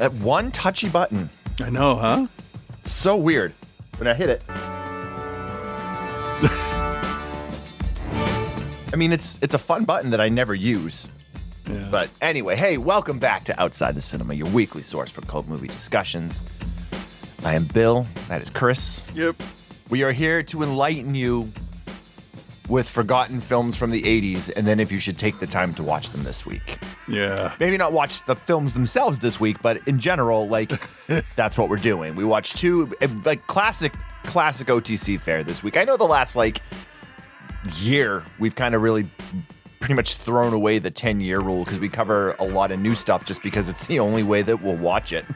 That one touchy button. I know, huh? It's so weird. When I hit it. I mean, it's a fun button that I never use. Yeah. But anyway, hey, welcome back to Outside the Cinema, your weekly source for cult movie discussions. I am Bill. That is Chris. Yep. We are here to enlighten you with forgotten films from the 80s, and then if you should take the time to watch them this week. Yeah. Maybe not watch the films themselves this week, but in general, like, that's what we're doing. We watched two, like, classic OTC fare this week. I know the last, like, year, we've kind of really pretty much thrown away the 10-year rule because we cover a lot of new stuff just because it's the only way that we'll watch it.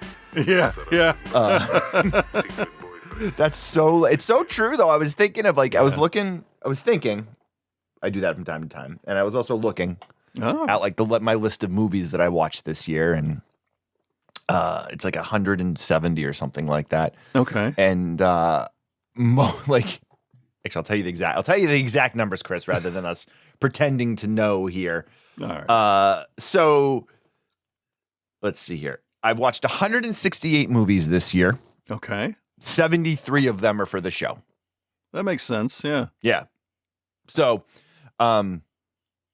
Yeah, yeah. It's so true, though. I was thinking of, like, I do that from time to time, and I was also looking at, like, my list of movies that I watched this year, and it's like 170 or something like that. Okay. And like, actually, I'll tell you the exact numbers, Chris, rather than us pretending to know here. All right. So let's see here. I've watched 168 movies this year. Okay. 73 of them are for the show. That makes sense. Yeah. Yeah. So,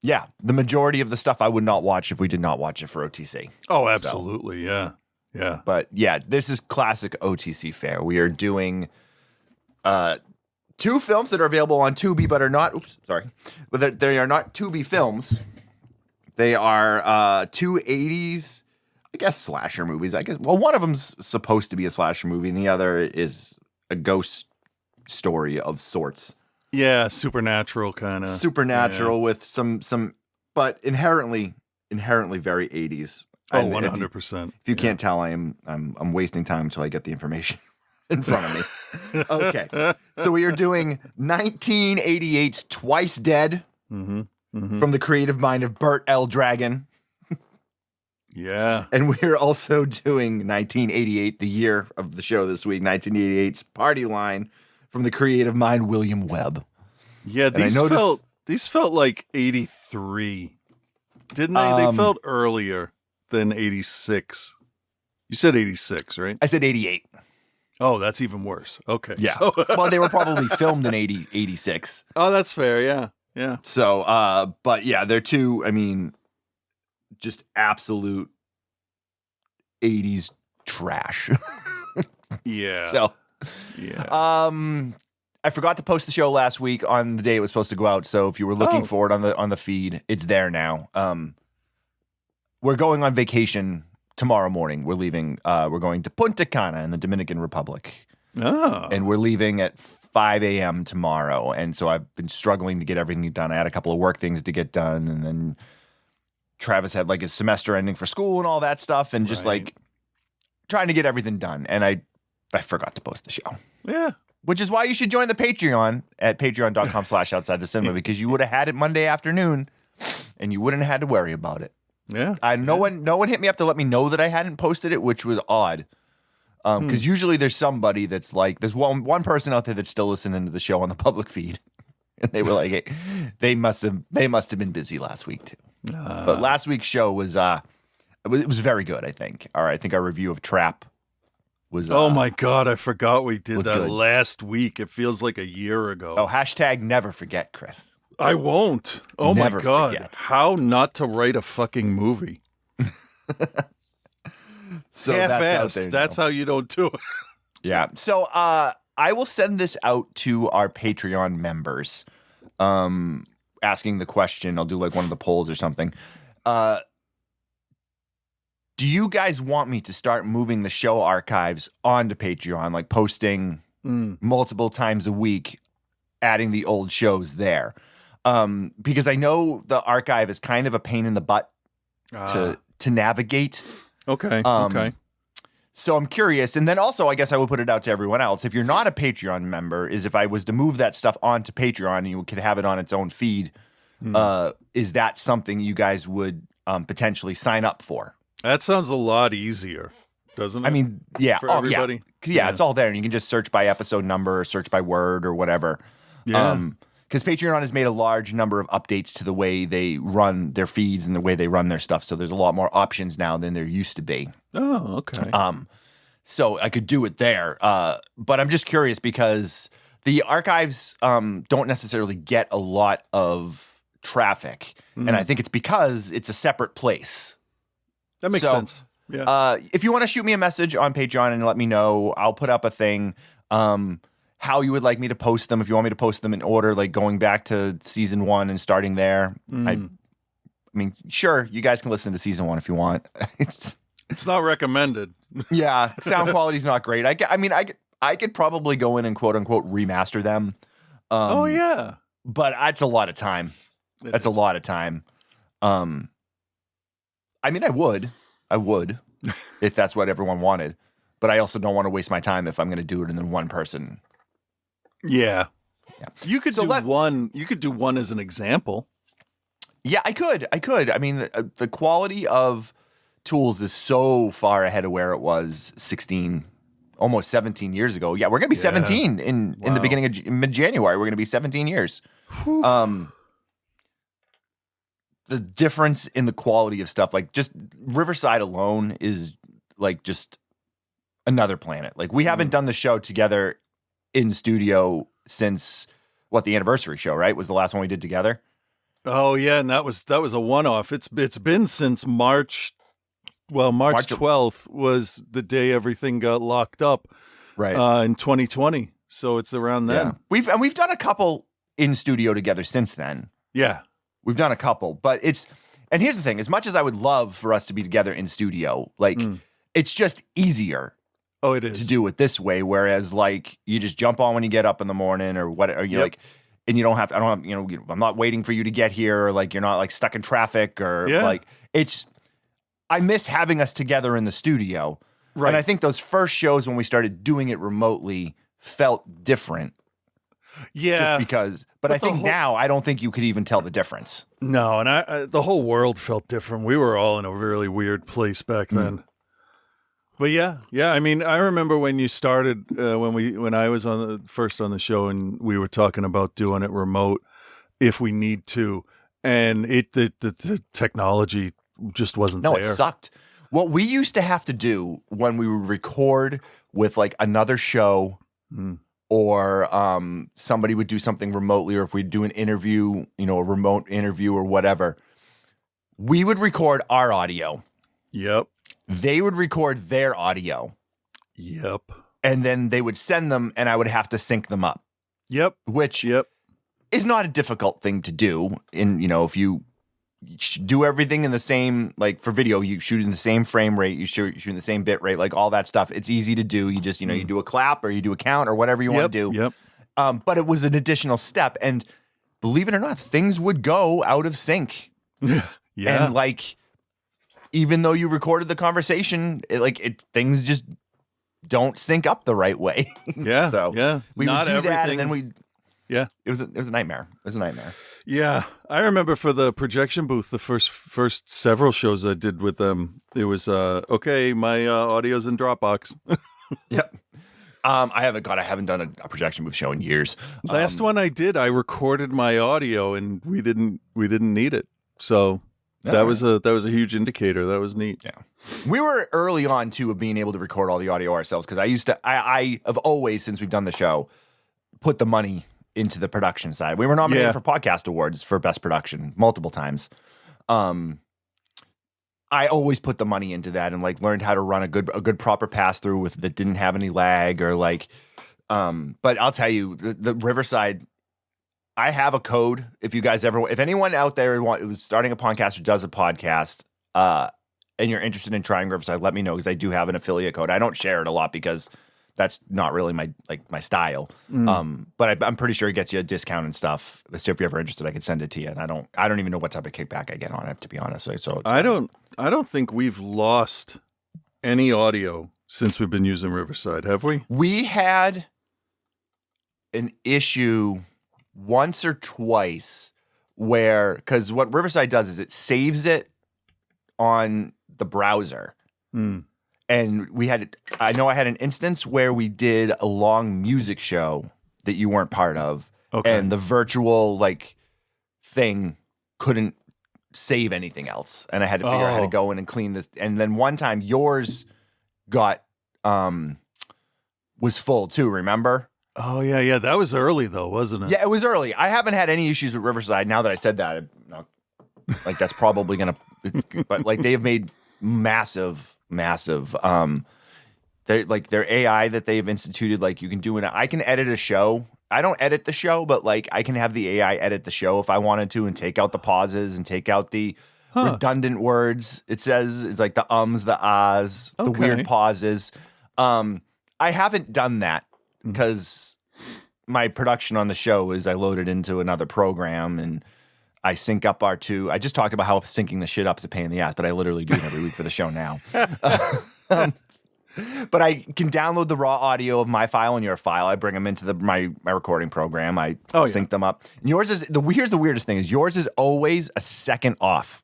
yeah, the majority of the stuff I would not watch if we did not watch it for OTC. Oh, absolutely. So, yeah. But yeah, this is classic OTC fare. We are doing two films that are available on Tubi, but are not. But they are not Tubi films. They are two 80s, I guess, slasher movies. I guess. Well, one of them's supposed to be a slasher movie, and the other is a ghost story of sorts. Yeah, supernatural kind of. Supernatural with some, but inherently very 80s. Oh, 100%. If you can't tell, I'm wasting time until I get the information in front of me. Okay, so we are doing 1988's Twice Dead from the creative mind of Burt L. Dragon. Yeah. And we're also doing 1988, the year of the show this week, 1988's Party Line from the creative mind William Webb. Yeah, these felt like 83, didn't they? They felt earlier than 86. You said 86, right? I said 88. Oh, that's even worse. Okay. Yeah. So well, they were probably filmed in 86. Oh, that's fair. Yeah. Yeah. So, but yeah, they're two, I mean, just absolute 80s trash. Yeah. So, yeah. I forgot to post the show last week on the day it was supposed to go out. So if you were looking for it on the feed, it's there now. We're going on vacation tomorrow morning. We're leaving. We're going to Punta Cana in the Dominican Republic. Oh. And we're leaving at 5 a.m. tomorrow. And so I've been struggling to get everything done. I had a couple of work things to get done. And then Travis had like his semester ending for school and all that stuff. And just like trying to get everything done. And I forgot to post the show. Yeah. Which is why you should join the Patreon at patreon.com/outside the cinema, because you would have had it Monday afternoon and you wouldn't have had to worry about it. Yeah. No one hit me up to let me know that I hadn't posted it, which was odd. Because usually there's somebody that's like, there's one person out there that's still listening to the show on the public feed. And they were like, hey, they must have been busy last week too. But last week's show was it was very good, I think. I think our review of Trap was oh my God, I forgot we did that good. last week. It feels like a year ago. Oh, hashtag never forget, Chris. I won't. Oh Never my God. forget. How not to write a fucking movie. So half-assed. That's how you don't do it. Yeah. So I will send this out to our Patreon members, asking the question. I'll do like one of the polls or something. Do you guys want me to start moving the show archives onto Patreon, like posting multiple times a week, adding the old shows there? Because I know the archive is kind of a pain in the butt to navigate. Okay. Okay. So I'm curious. And then also, I guess I would put it out to everyone else. If you're not a Patreon member, is if I was to move that stuff onto Patreon and you could have it on its own feed, is that something you guys would potentially sign up for? That sounds a lot easier, doesn't it? I mean, yeah. For everybody? Yeah, it's all there. And you can just search by episode number or search by word or whatever. Yeah. because Patreon has made a large number of updates to the way they run their feeds and the way they run their stuff. So there's a lot more options now than there used to be. Oh, okay. So I could do it there. But I'm just curious because the archives don't necessarily get a lot of traffic. And I think it's because it's a separate place. That makes sense. Yeah. If you want to shoot me a message on Patreon and let me know, I'll put up a thing. How you would like me to post them. If you want me to post them in order, like going back to season 1 and starting there. I mean, sure, you guys can listen to season 1 if you want. It's not recommended. Yeah, sound quality's not great. I could probably go in and quote unquote remaster them. Oh yeah, but that's a lot of time. That's a lot of time. I mean, I would if that's what everyone wanted, but I also don't want to waste my time if I'm going to do it and then one person. Yeah. You could do one. You could do one as an example. Yeah, I could. I mean, the quality of tools is so far ahead of where it was 16, almost 17 years ago. Yeah, we're going to be 17 in the beginning of mid-January. We're going to be 17 years. The difference in the quality of stuff, like just Riverside alone is like just another planet. Like we haven't done the show together in studio since the anniversary show, right? Was the last one we did together. Oh yeah, and that was a one-off. It's been since March. Well, March 12th was the day everything got locked up, right? In 2020. So it's around then. Yeah. We've done a couple in studio together since then. Yeah, we've done a couple, but and here's the thing: as much as I would love for us to be together in studio, like it's just easier. Oh, it is to do it this way. Whereas, like, you just jump on when you get up in the morning, or what, or you like, and you don't have. I'm not waiting for you to get here, or like you're not like stuck in traffic, or like it's. I miss having us together in the studio, right? And I think those first shows when we started doing it remotely felt different. Yeah, just because. But I think now I don't think you could even tell the difference. No, and the whole world felt different. We were all in a really weird place back then. But yeah. I mean, I remember when you started when I was first on the show, and we were talking about doing it remote if we need to, and the technology just wasn't there. No, it sucked. What we used to have to do when we would record with like another show, or somebody would do something remotely, or if we'd do an interview, a remote interview or whatever, we would record our audio. Yep. They would record their audio. Yep. And then they would send them, and I would have to sync them up. Yep. Which is not a difficult thing to do. If you do everything in the same, like for video, you shoot in the same frame rate, you shoot in the same bit rate, like all that stuff. It's easy to do. You just, you do a clap or you do a count or whatever you want to do. Yep. But it was an additional step. And believe it or not, things would go out of sync. Yeah. And like, even though you recorded the conversation, things just don't sync up the right way. Yeah. So we not would do that, everything. and then it was a nightmare. It was a nightmare. Yeah, I remember for the projection booth, the first several shows I did with them, it was okay. My audio's in Dropbox. Yep. I haven't done a projection booth show in years. Last one I did, I recorded my audio, and we didn't need it. So. That was a huge indicator. That was neat. Yeah, we were early on too of being able to record all the audio ourselves, because I have always, since we've done the show, put the money into the production side. We were nominated for podcast awards for best production multiple times. I always put the money into that, and like learned how to run a good proper pass through that didn't have any lag or like. But I'll tell you, the Riverside. I have a code. If anyone out there is starting a podcast or does a podcast, and you're interested in trying Riverside, let me know, because I do have an affiliate code. I don't share it a lot because that's not really my style. But I'm pretty sure it gets you a discount and stuff. So if you're ever interested, I could send it to you. And I don't even know what type of kickback I get on it, to be honest. So I don't think we've lost any audio since we've been using Riverside, have we? We had an issue once or twice because what Riverside does is it saves it on the browser. And I know I had an instance where we did a long music show that you weren't part of, Okay. and the virtual like thing couldn't save anything else, and I had to figure out how to go in and clean this. And then one time yours got was full too. Remember? Oh yeah. That was early though, wasn't it? Yeah, it was early. I haven't had any issues with Riverside. Now that I said that, like that's probably gonna. But like they have made massive. They're like their AI that they've instituted. Like you can do I can edit a show. I don't edit the show, but like I can have the AI edit the show if I wanted to, and take out the pauses and take out the redundant words. It says it's like the ums, the ahs, the weird pauses. I haven't done that because my production on the show is I load it into another program and I sync up our two. I just talked about how syncing the shit up is a pain in the ass, but I literally do it every week for the show now. But I can download the raw audio of my file and your file. I bring them into my recording program. I sync them up. And yours is here's the weirdest thing is yours is always a second off.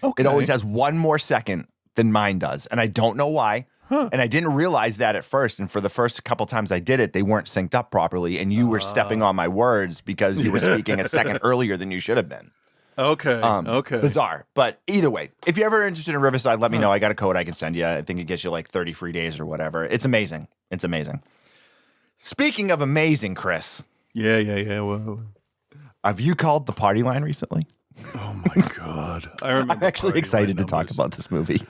Okay. It always has one more second than mine does, and I don't know why. And I didn't realize that at first. And for the first couple times I did it, they weren't synced up properly, and you were stepping on my words because you were speaking a second earlier than you should have been. Okay. Okay. Bizarre. But either way, if you're ever interested in Riverside, let me know. I got a code I can send you. I think it gets you like 30 free days or whatever. It's amazing. It's amazing. Speaking of amazing, Chris. Yeah. Whoa. Have you called the party line recently? Oh my God. I remember. I'm actually excited to talk about this movie.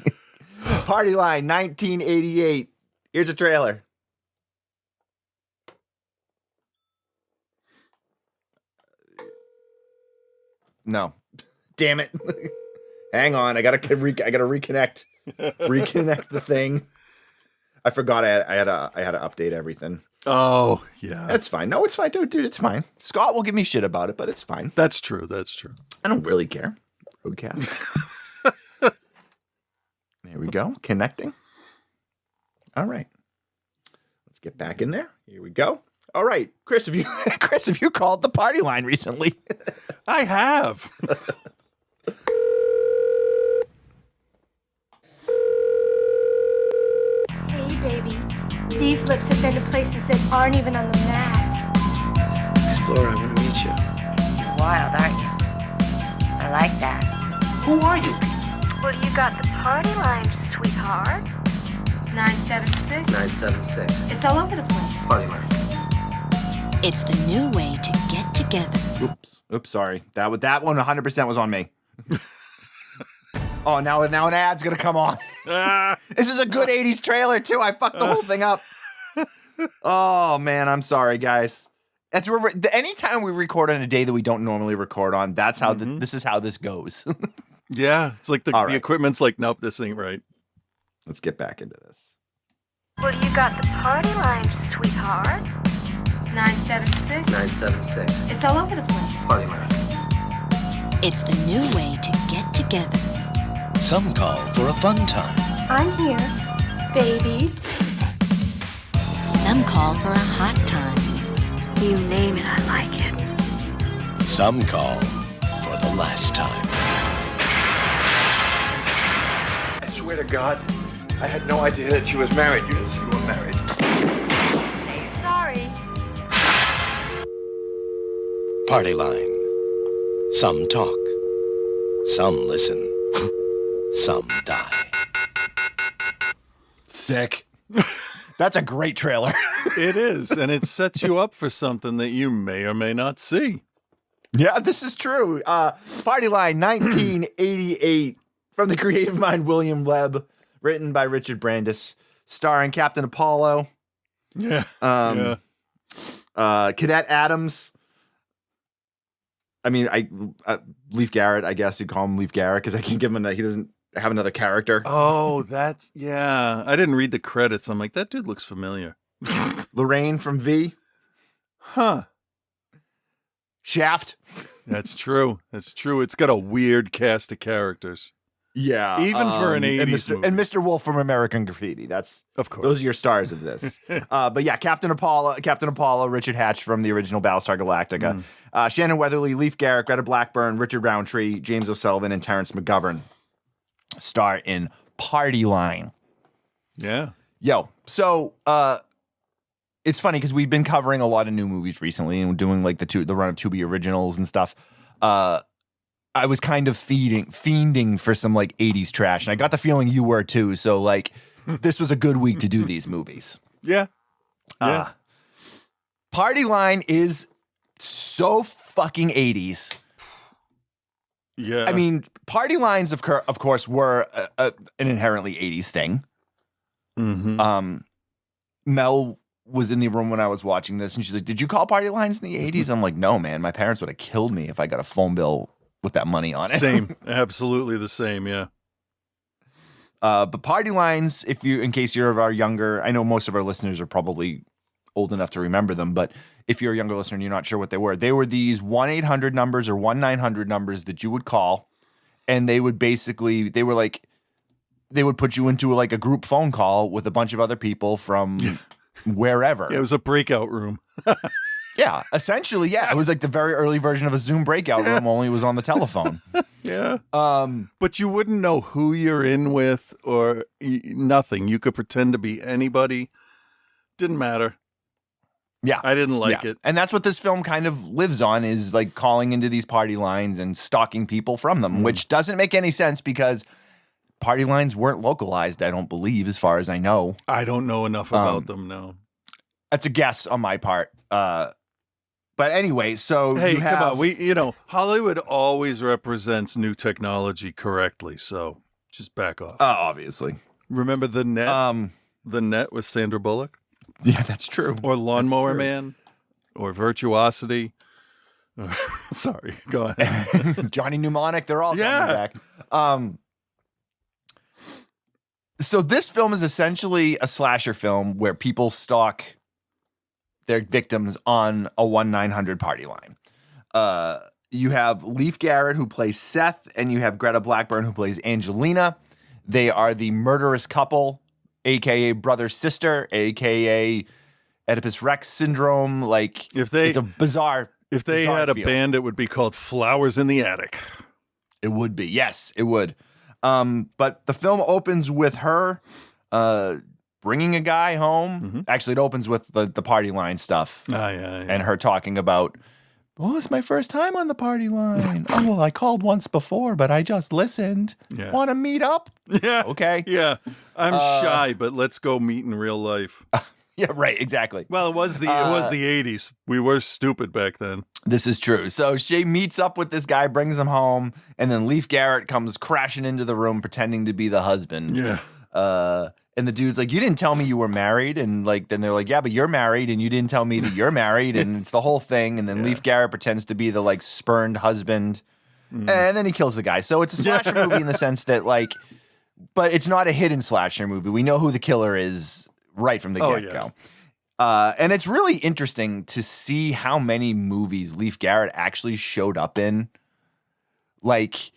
Party Line 1988. Here's a trailer. No. Damn it. Hang on. I gotta reconnect. Reconnect the thing. I forgot I had to update everything. Oh, yeah. That's fine. No, it's fine, dude. It's fine. Scott will give me shit about it, but it's fine. That's true. I don't really care. Roadcast. There we go. Connecting. All right. Let's get back in there. Here we go. All right. Chris, have you called the party line recently? I have. Hey, baby. These lips have been to places that aren't even on the map. Explorer, I want to meet you. You're wild, aren't you? I like that. Who are you? Well, you got the party line, sweetheart. 976. 976. It's all over the place. Party line. It's the new way to get together. Oops, sorry. That one 100% was on me. Oh, now an ad's gonna come on. This is a good 80s trailer too. I fucked the whole thing up. Oh man, I'm sorry, guys. Anytime we record on a day that we don't normally record on, that's how this is how this goes. Yeah, it's like the right. equipment's like, nope, this ain't right. Let's get back into this. Well, you got the party line, sweetheart. 976. 976. It's all over the place. Party line. It's the new way to get together. Some call for a fun time. I'm here, baby. Some call for a hot time. You name it, I like it. Some call for the last time. I swear to God, I had no idea that she was married. You didn't say you were married. Say you're sorry. Party line. Some talk. Some listen. Some die. Sick. That's a great trailer. It is, and it sets you up for something that you may or may not see. Yeah, this is true. Party Line 1988 from the creative mind William Webb, written by Richard Brandis, starring Captain Apollo. Yeah. Cadet Adams. I mean, Leif Garrett, I guess you'd call him Leif Garrett because I can't give him he doesn't have another character. Oh, yeah. I didn't read the credits. I'm like, that dude looks familiar. Lorraine from V. Huh. Shaft. That's true. It's got a weird cast of characters. Yeah. Even for an 80s movie. And Mr. Wolf from American Graffiti. Of course. Those are your stars of this. But yeah, Captain Apollo, Richard Hatch from the original Battlestar Galactica, Shannon Weatherly, Leif Garrett, Greta Blackburn, Richard Roundtree, James O'Sullivan, and Terrence McGovern star in Party Line. Yeah. Yo, so it's funny because we've been covering a lot of new movies recently and doing like the run of Tubi originals and stuff. I was kind of fiending for some like 80s trash, and I got the feeling you were too. So like, this was a good week to do these movies. Yeah. Yeah. Party Line is so fucking 80s. Yeah. I mean, party lines, of course, were an inherently 80s thing. Mm-hmm. Mel was in the room when I was watching this, and she's like, "Did you call party lines in the 80s?" I'm like, "No, man. My parents would have killed me if I got a phone bill with that money on it." Same. Absolutely the same, yeah. But party lines, in case you're our younger, I know most of our listeners are probably old enough to remember them, but if you're a younger listener and you're not sure what they were these 1-800 numbers or 1-900 numbers that you would call, and they would basically, they would put you into like a group phone call with a bunch of other people from wherever. Yeah, it was a breakout room. Yeah, essentially, yeah. It was like the very early version of a Zoom breakout room, only it was on the telephone. Yeah. But you wouldn't know who you're in with or nothing. You could pretend to be anybody. Didn't matter. Yeah. I didn't like it. And that's what this film kind of lives on, is like calling into these party lines and stalking people from them, which doesn't make any sense because party lines weren't localized, I don't believe, as far as I know. I don't know enough about them, no. That's a guess on my part. But anyway, so hey, you have, come on. Hollywood always represents new technology correctly, so just back off. obviously. Remember The Net? The Net with Sandra Bullock? Yeah, that's true. Or Lawnmower Man? Or Virtuosity? Sorry, go ahead. Johnny Mnemonic, they're all coming back. So this film is essentially a slasher film where people stalk their victims on a 1-900 party line. You have Leif Garrett, who plays Seth, and you have Greta Blackburn, who plays Angelina. They are the murderous couple, a.k.a. brother-sister, a.k.a. Oedipus Rex syndrome. Like, it's a bizarre If they had a feeling. band, it would be called Flowers in the Attic. It would be. Yes, it would. But the film opens with her bringing a guy home. Mm-hmm. Actually, it opens with the party line stuff. Yeah. And her talking about, well, it's my first time on the party line. Oh, well, I called once before, but I just listened. Yeah. Want to meet up? Yeah. Okay. Yeah. I'm shy, but let's go meet in real life. Yeah, right. Exactly. Well, it was the 80s. We were stupid back then. This is true. So she meets up with this guy, brings him home, and then Leif Garrett comes crashing into the room pretending to be the husband. Yeah. And the dude's like, "You didn't tell me you were married." And like, then they're like, "Yeah, but you're married, and you didn't tell me that you're married." And it's the whole thing. And then Leif Garrett pretends to be the like spurned husband, and then he kills the guy. So it's a slasher movie in the sense that like, but it's not a hidden slasher movie. We know who the killer is right from the get-go. And it's really interesting to see how many movies Leif Garrett actually showed up in. Like,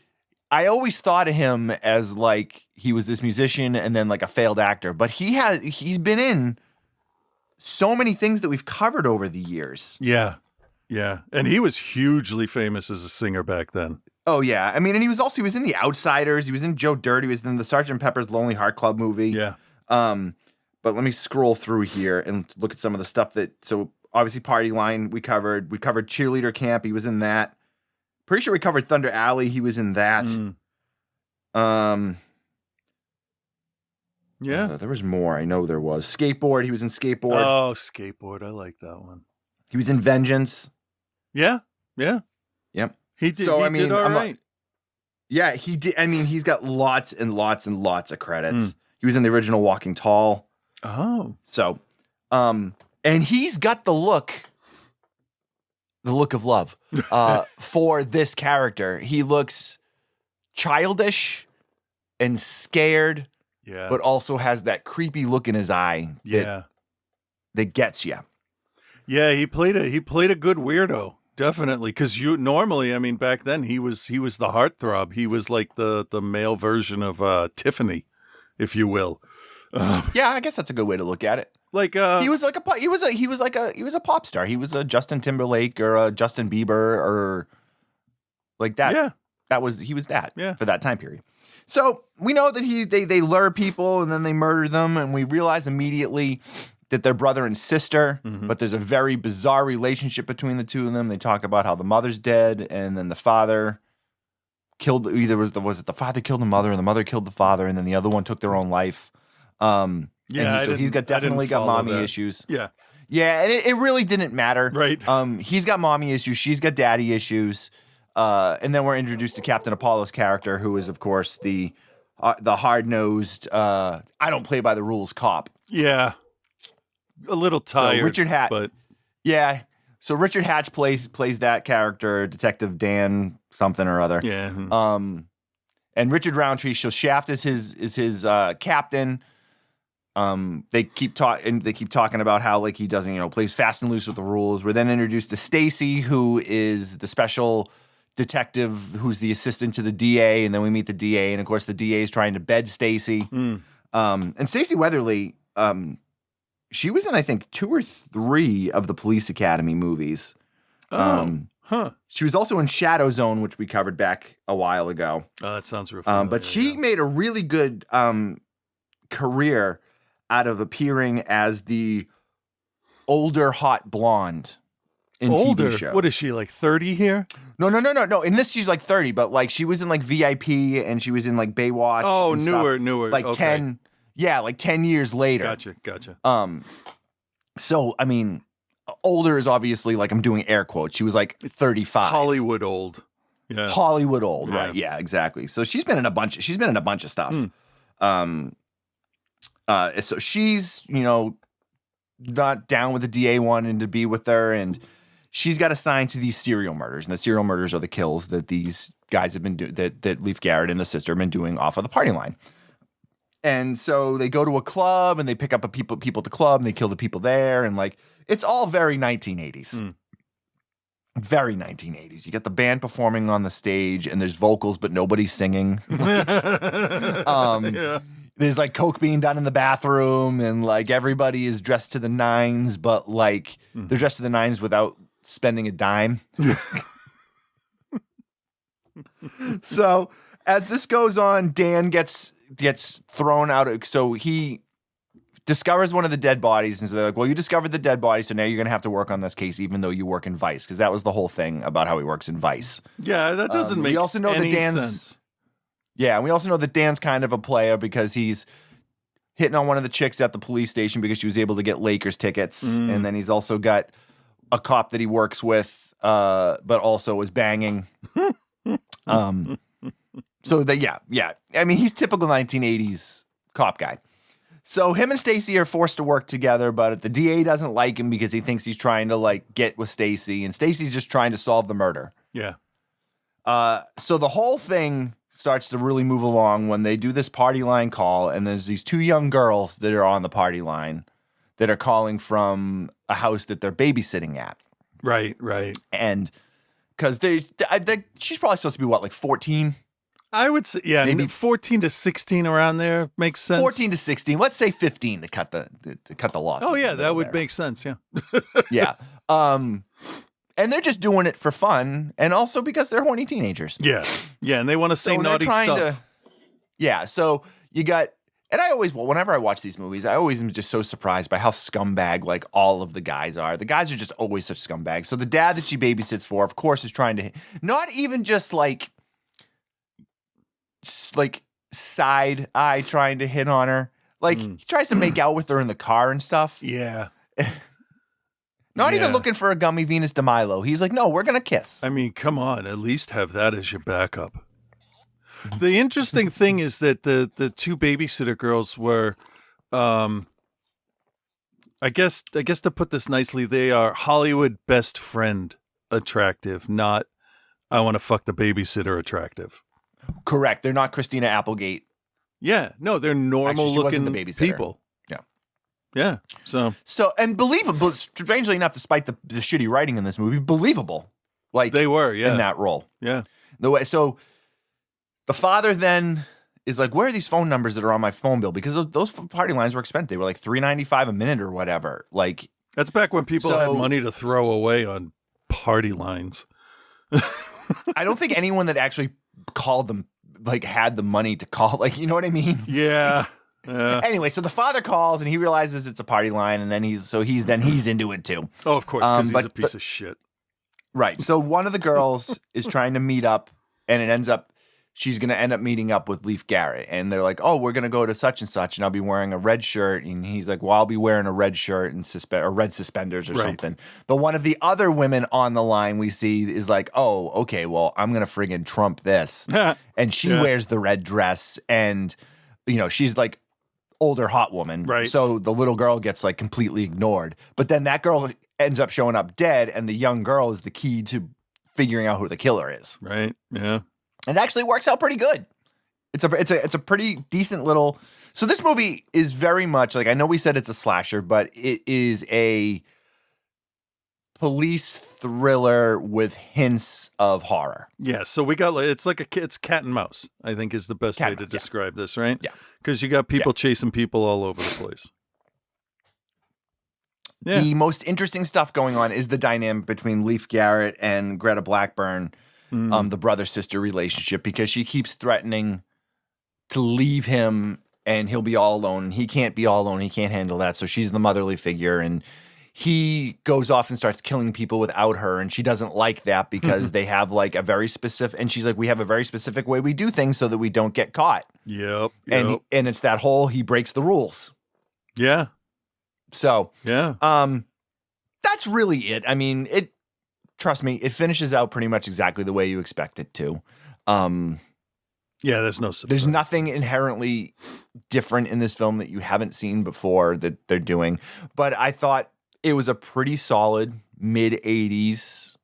I always thought of him as like he was this musician and then like a failed actor, but he's been in so many things that we've covered over the years. Yeah. Yeah. And he was hugely famous as a singer back then. Oh yeah. I mean, and he was in The Outsiders, he was in Joe Dirt, he was in the Sgt. Pepper's Lonely Heart Club movie. Yeah. But let me scroll through here and look at some of the stuff so obviously Party Line we covered Cheerleader Camp, he was in that. Pretty sure we covered Thunder Alley, he was in that. Yeah. There was more. I know there was. Skateboard, he was in Skateboard. Oh, Skateboard. I like that one. He was in Vengeance. Yeah. Yeah. Yep. He did. So, he I mean, did all right. Yeah, he did. I mean, he's got lots and lots and lots of credits. He was in the original Walking Tall. Oh. So, and he's got the look of love for this character. He looks childish and scared, but also has that creepy look in his eye that gets you. Yeah, he played a good weirdo, definitely. Because normally, I mean, back then he was the heartthrob. He was like the male version of Tiffany, if you will. Yeah, I guess that's a good way to look at it. Like he was a pop star. He was a Justin Timberlake or a Justin Bieber or like that. Yeah, he was that Yeah. for that time period. So we know that they lure people and then they murder them, and we realize immediately that they're brother and sister, Mm-hmm. but there's a very bizarre relationship between the two of them. They talk about how the mother's dead, and then the father killed. Either was it the father killed the mother, and the mother killed the father, and then the other one took their own life. So he's definitely got mommy issues. Yeah. Yeah, and it really didn't matter. Right. He's got mommy issues. She's got daddy issues. And then we're introduced to Captain Apollo's character, who is, of course, the hard-nosed, I don't play by the rules cop. Yeah. A little tired. So Richard Hatch. But Yeah. So Richard Hatch plays that character, Detective Dan something or other. yeah. And Richard Roundtree, so Shaft is his captain. They keep talking about how like he doesn't, plays fast and loose with the rules. We're then introduced to Stacy, who is the special detective who's the assistant to the DA, and then we meet the DA, and of course the DA is trying to bed Stacy. And Stacy Weatherly, she was in I think 2 or 3 of the Police Academy movies. She was also in Shadow Zone, which we covered back a while ago. Oh, that sounds real familiar. But she made a really good career out of appearing as the older hot blonde in older. TV shows. What is she, like 30 here? No. In this, she's like 30, but like she was in like VIP and she was in like Baywatch. Oh, and newer. Like okay. 10 years later. Gotcha. So, I mean, older is obviously like I'm doing air quotes. She was like 35. Hollywood old. Yeah. Hollywood old, right? Yeah, exactly. So she's been in a bunch of stuff. So she's, not down with the DA wanting to be with her, and she's got assigned to these serial murders, and the serial murders are the kills that these guys have been doing, that Leif Garrett and the sister have been doing off of the party line. And so they go to a club and they pick up people at the club and they kill the people there, and like it's all very 1980s. Very 1980s. You got the band performing on the stage and there's vocals, but nobody's singing. Yeah. There's like coke being done in the bathroom, and like everybody is dressed to the nines, but like they're dressed to the nines without spending a dime. So as this goes on, Dan gets thrown out. So he discovers one of the dead bodies, and so they're like, well, you discovered the dead body, so now you're going to have to work on this case even though you work in Vice, because that was the whole thing about how he works in Vice. Yeah, that doesn't make we also know any that Dan's, sense. Yeah, and we also know that Dan's kind of a player because he's hitting on one of the chicks at the police station because she was able to get Lakers tickets, and then he's also got a cop that he works with, but also is banging. So yeah. I mean, he's typical 1980s cop guy. So him and Stacy are forced to work together, but the DA doesn't like him because he thinks he's trying to like get with Stacy, and Stacy's just trying to solve the murder. Yeah. So the whole thing starts to really move along when they do this party line call, and there's these 2 young girls that are on the party line that are calling from a house that they're babysitting at. Right. And because she's probably supposed to be like 14? I would say, yeah, Maybe 14 to 16 around there makes sense. 14 to 16. Let's say 15 to cut the loss. Oh yeah, that would make sense. Yeah. Yeah. And they're just doing it for fun, and also because they're horny teenagers. Yeah, and they want to say naughty stuff. Yeah, so you got, and whenever I watch these movies, I always am just so surprised by how scumbag like all of the guys are. The guys are just always such scumbags. So the dad that she babysits for, of course, is trying to, not even just like side eye trying to hit on her. Like he tries to make out with her in the car and stuff. Yeah. Not even looking for a gummy Venus de Milo. He's like, no, we're going to kiss. I mean, come on. At least have that as your backup. The interesting thing is that the 2 babysitter girls were, I guess to put this nicely, they are Hollywood best friend attractive, not I want to fuck the babysitter attractive. Correct. They're not Christina Applegate. Yeah. No, they're normal Actually, she wasn't looking the babysitter. people. Yeah. So and believable, strangely enough, despite the shitty writing in this movie, believable. Like they were, in that role. Yeah. So the father then is like, where are these phone numbers that are on my phone bill? Because those party lines were expensive. They were like $3.95 a minute or whatever. Like that's back when people had money to throw away on party lines. I don't think anyone that actually called them like had the money to call. Like, you know what I mean? Yeah. Anyway, so the father calls and he realizes it's a party line, and then he's into it too. Oh, of course, because he's but a piece of shit. Right. So one of the girls is trying to meet up, and it ends up she's going to end up meeting up with Leif Garrett, and they're like, "Oh, we're going to go to such and such, and I'll be wearing a red shirt." And he's like, "Well, I'll be wearing a red shirt and or red suspenders or something." But one of the other women on the line we see is like, "Oh, okay, well, I'm going to friggin' trump this," and she wears the red dress, and she's like older hot woman, right? So the little girl gets like completely ignored, but then that girl ends up showing up dead, and the young girl is the key to figuring out who the killer is. Right? Yeah. It actually works out pretty good. It's a pretty decent little. So this movie is very much like, I know we said it's a slasher, but it is a police thriller with hints of horror. Yeah, so we got it's cat and mouse, I think is the best way to describe this, right? Yeah. Because you got people chasing people all over the place. Yeah. The most interesting stuff going on is the dynamic between Leif Garrett and Greta Blackburn, the brother-sister relationship, because she keeps threatening to leave him and he'll be all alone. He can't be all alone. He can't handle that. So she's the motherly figure, and he goes off and starts killing people without her, and she doesn't like that because they have like a very specific, and she's like, we have a very specific way we do things so that we don't get caught. Yep. And it's that whole, he breaks the rules. Yeah. So, yeah. That's really it. I mean, trust me, it finishes out pretty much exactly the way you expect it to. Yeah, there's no surprise. There's nothing inherently different in this film that you haven't seen before that they're doing. But I thought it was a pretty solid mid-'80s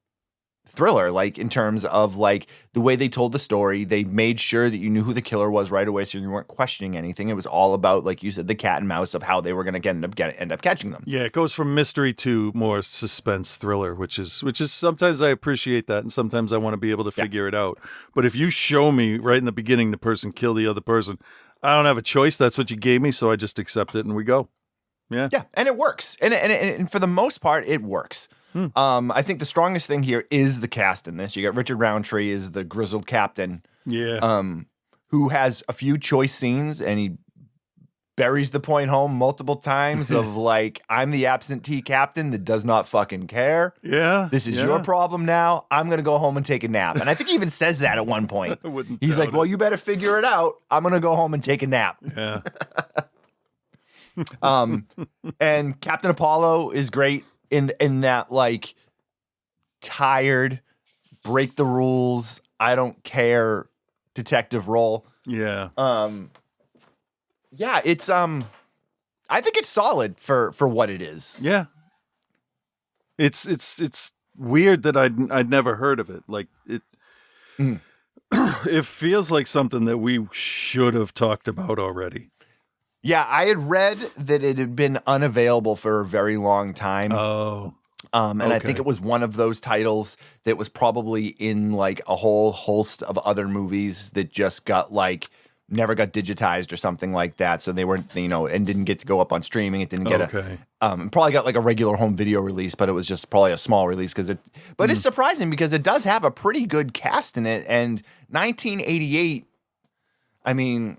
thriller, like in terms of like the way they told the story. They made sure that you knew who the killer was right away, so you weren't questioning anything. It was all about, like you said, the cat and mouse of how they were going to end up catching them. Yeah, it goes from mystery to more suspense thriller, which is sometimes I appreciate that, and sometimes I want to be able to figure it out. But if you show me right in the beginning the person killed the other person, I don't have a choice. That's what you gave me, so I just accept it and we go. Yeah, yeah, and it works, and for the most part, it works. I think the strongest thing here is the cast in this. You got Richard Roundtree as the grizzled captain, who has a few choice scenes, and he buries the point home multiple times of like, I'm the absentee captain that does not fucking care. Yeah, this is your problem now. I'm gonna go home and take a nap. And I think he even says that at one point. He's like, "Well, you better figure it out. I'm gonna go home and take a nap." Yeah. And Captain Apollo is great in that like tired, break the rules, I don't care detective role. Yeah. Yeah, it's I think it's solid for what it is. Yeah. It's weird that I'd never heard of it. Like it it feels like something that we should have talked about already. Yeah, I had read that it had been unavailable for a very long time. Oh. And I think it was one of those titles that was probably in like a whole host of other movies that just got like never got digitized or something like that. So they weren't, and didn't get to go up on streaming. It didn't get probably got like a regular home video release, but it was just probably a small release but it's surprising because it does have a pretty good cast in it. And 1988, I mean,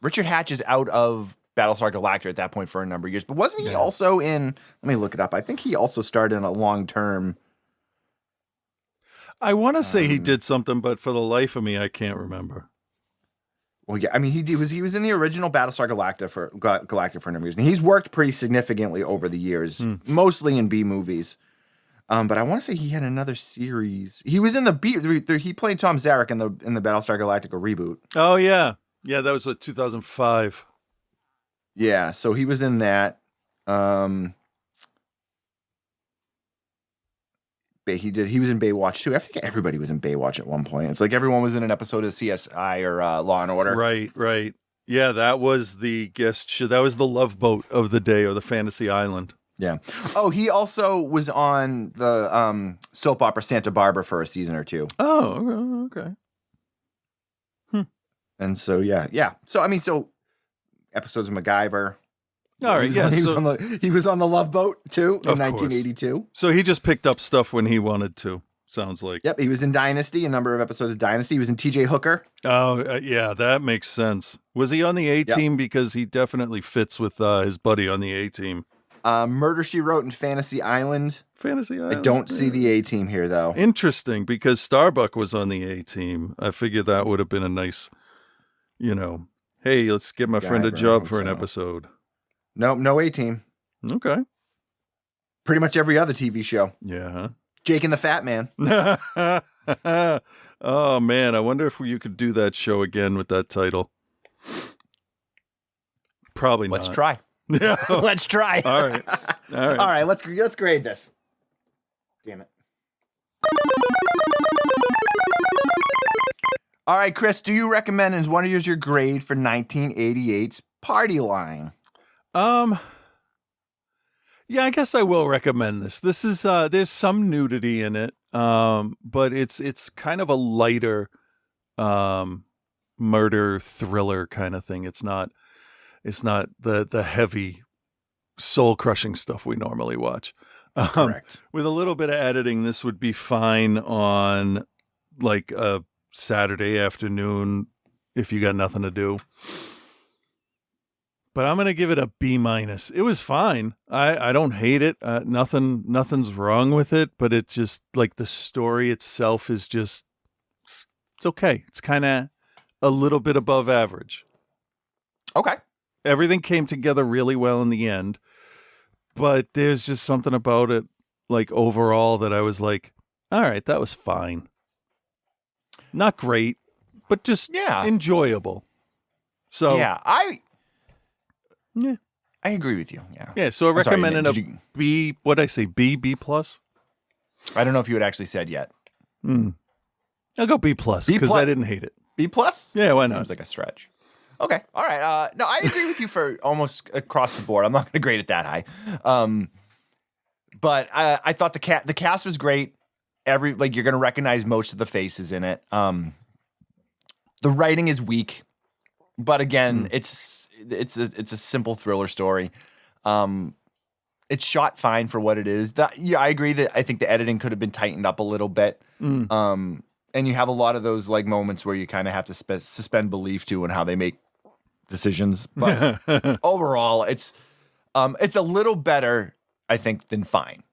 Richard Hatch is out of Battlestar Galactica at that point for a number of years, but wasn't he also in, let me look it up. I think he also starred in a long-term. I want to say he did something, but for the life of me, I can't remember. Well, yeah, I mean, he was in the original Battlestar Galactica for a number of years, and he's worked pretty significantly over the years, mostly in B movies. But I want to say he had another series. He was in he played Tom Zarek in the Battlestar Galactica reboot. Oh yeah. Yeah, that was 2005. Yeah, so he was in that. He was in Baywatch too. I think everybody was in Baywatch at one point. It's like everyone was in an episode of CSI or Law and Order. Right. Yeah, that was the guest show. That was the Love Boat of the day, or the Fantasy Island. Yeah. Oh, he also was on the soap opera Santa Barbara for a season or two. Oh, okay. And so, yeah. So, I mean, episodes of MacGyver. All right, he was on the Love Boat, too, in 1982. So he just picked up stuff when he wanted to. sounds like. Yep, he was in Dynasty, a number of episodes of Dynasty. He was in TJ Hooker. Oh, yeah, that makes sense. Was he on the A-Team? Because he definitely fits with his buddy on the A-Team. Murder, She Wrote, and Fantasy Island. Fantasy Island. I don't see the A-Team here, though. Interesting, because Starbuck was on the A-Team. I figured that would have been a nice, hey, let's give my friend a job for an episode. Nope, no A-Team. Okay. Pretty much every other TV show. Yeah. Jake and the Fat Man. Oh, man. I wonder if you could do that show again with that title. Probably not. Let's try. Yeah. Let's try. All right. All right, let's grade this. Damn it. All right, Chris, do you recommend, is one of yours your grade for 1988's Party Line? Yeah, I guess I will recommend this. This is there's some nudity in it, but it's kind of a lighter murder thriller kind of thing. It's not the heavy soul crushing stuff we normally watch. Correct. With a little bit of editing, this would be fine on like a Saturday afternoon if you got nothing to do. But I'm going to give it a B-. It was fine. I don't hate it. Nothing's wrong with it, but it's just like the story itself is just, it's okay. It's kind of a little bit above average. Okay. Everything came together really well in the end, but there's just something about it, like overall, that I was like, all right, that was fine. Not great, but just enjoyable. So I agree with you. Yeah. So I recommend a you... B. What did I say? B plus. I don't know if you had actually said yet. I'll go B plus because I didn't hate it. B plus? Yeah, why not? Seems like a stretch. Okay. All right. No, I agree with you for almost across the board. I'm not going to grade it that high. But I thought the cast was great. You're going to recognize most of the faces in it. The writing is weak, but again, it's a simple thriller story. It's shot fine for what it is. I agree that I think the editing could have been tightened up a little bit. And you have a lot of those like moments where you kind of have to suspend belief to and how they make decisions. But overall, it's a little better, I think, than fine.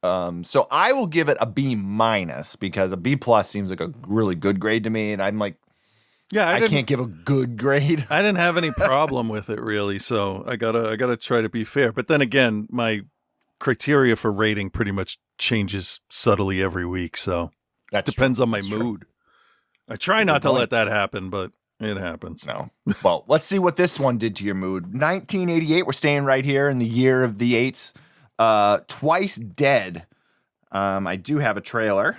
So I will give it a B- because a B+ seems like a really good grade to me, and I'm like, I can't give a good grade. I didn't have any problem with it really, so I gotta try to be fair. But then again, my criteria for rating pretty much changes subtly every week, so that depends on my mood. I try not to let that happen, but it happens. No. Well, let's see what this one did to your mood. 1988. We're staying right here in the year of the eights. Twice Dead. I do have a trailer.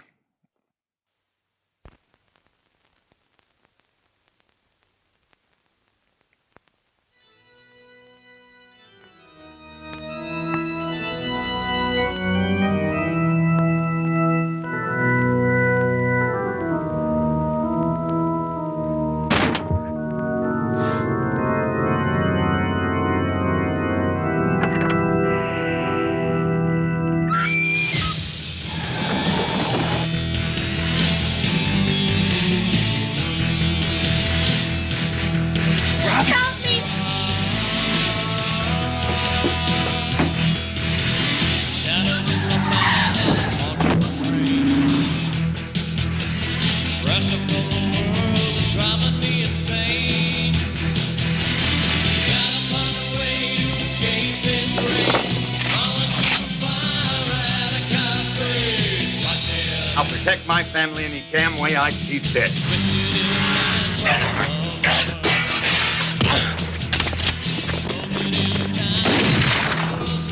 I'll protect my family any damn way I see fit.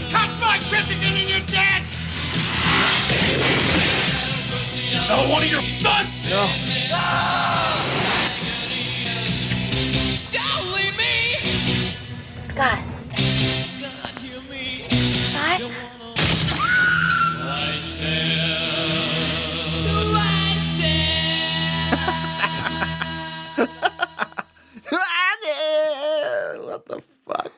Cut my president and you're dead! Another one of your stunts! No. Don't leave me! Scott. Scott? What the fuck?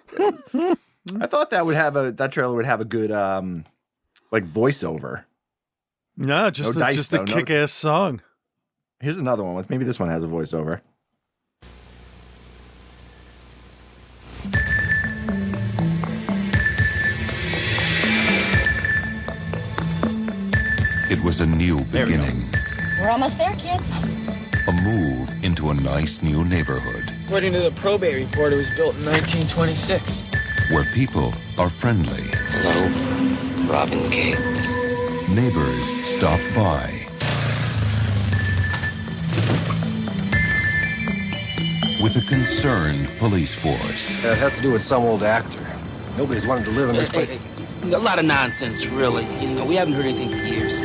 I thought that trailer would have a good like voiceover. No, just No dice, just though. a No- kick-ass song. Here's another one. Maybe this one has a voiceover. It was a new There we go. beginning, We're almost there, kids. a move into a nice new neighborhood According to the probate report, it was built in 1926. where people are friendly. Hello, Robin Kate. Neighbors stop by. With a concerned police force. It has to do with some old actor. Nobody's wanted to live in this place. A lot of nonsense, really. You know, we haven't heard anything for years.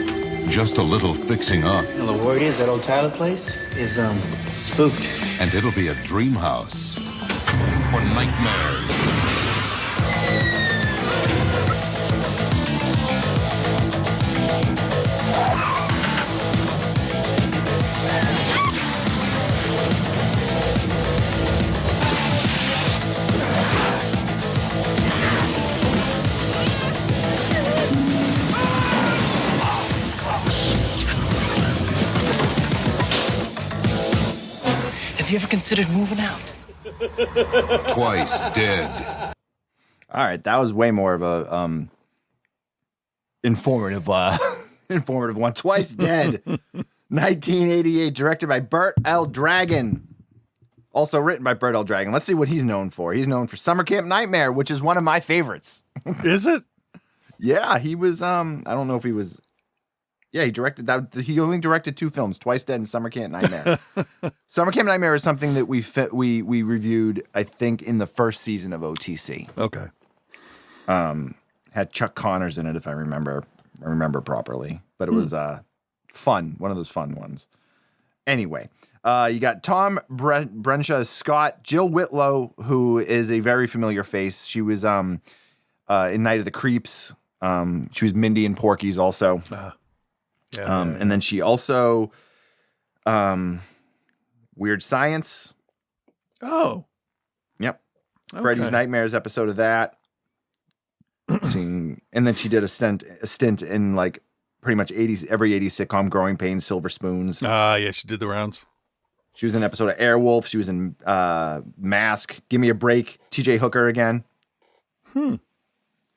Just a little fixing up, You know, the word is that old Tyler place is, spooked. and it'll be a dream house for nightmares. Have you ever considered moving out? Twice dead. All right, that was way more of a informative informative one. Twice Dead, 1988, directed by Burt L. Dragon. Also written by Burt L. Dragon. Let's see what he's known for. He's known for Summer Camp Nightmare, which is one of my favorites. Is it? Yeah, he was I don't know if he was. Yeah, he directed that. He only directed 2 films, Twice Dead and Summer Camp Nightmare. Summer Camp Nightmare is something that we reviewed, I think, in the first season of OTC. Okay. Had Chuck Connors in it, if I remember properly. But it was fun, one of those fun ones. Anyway, you got Tom Brenshaw as Scott, Jill Whitlow, who is a very familiar face. She was in Night of the Creeps. She was Mindy in Porky's also. And then she also Weird Science. Oh. Yep. Okay. Freddy's Nightmares episode of that. And then she did a stint in like pretty much every 80s sitcom, Growing Pains, Silver Spoons. Yeah, she did the rounds. She was in an episode of Airwolf. She was in Mask, Give Me a Break, TJ Hooker again.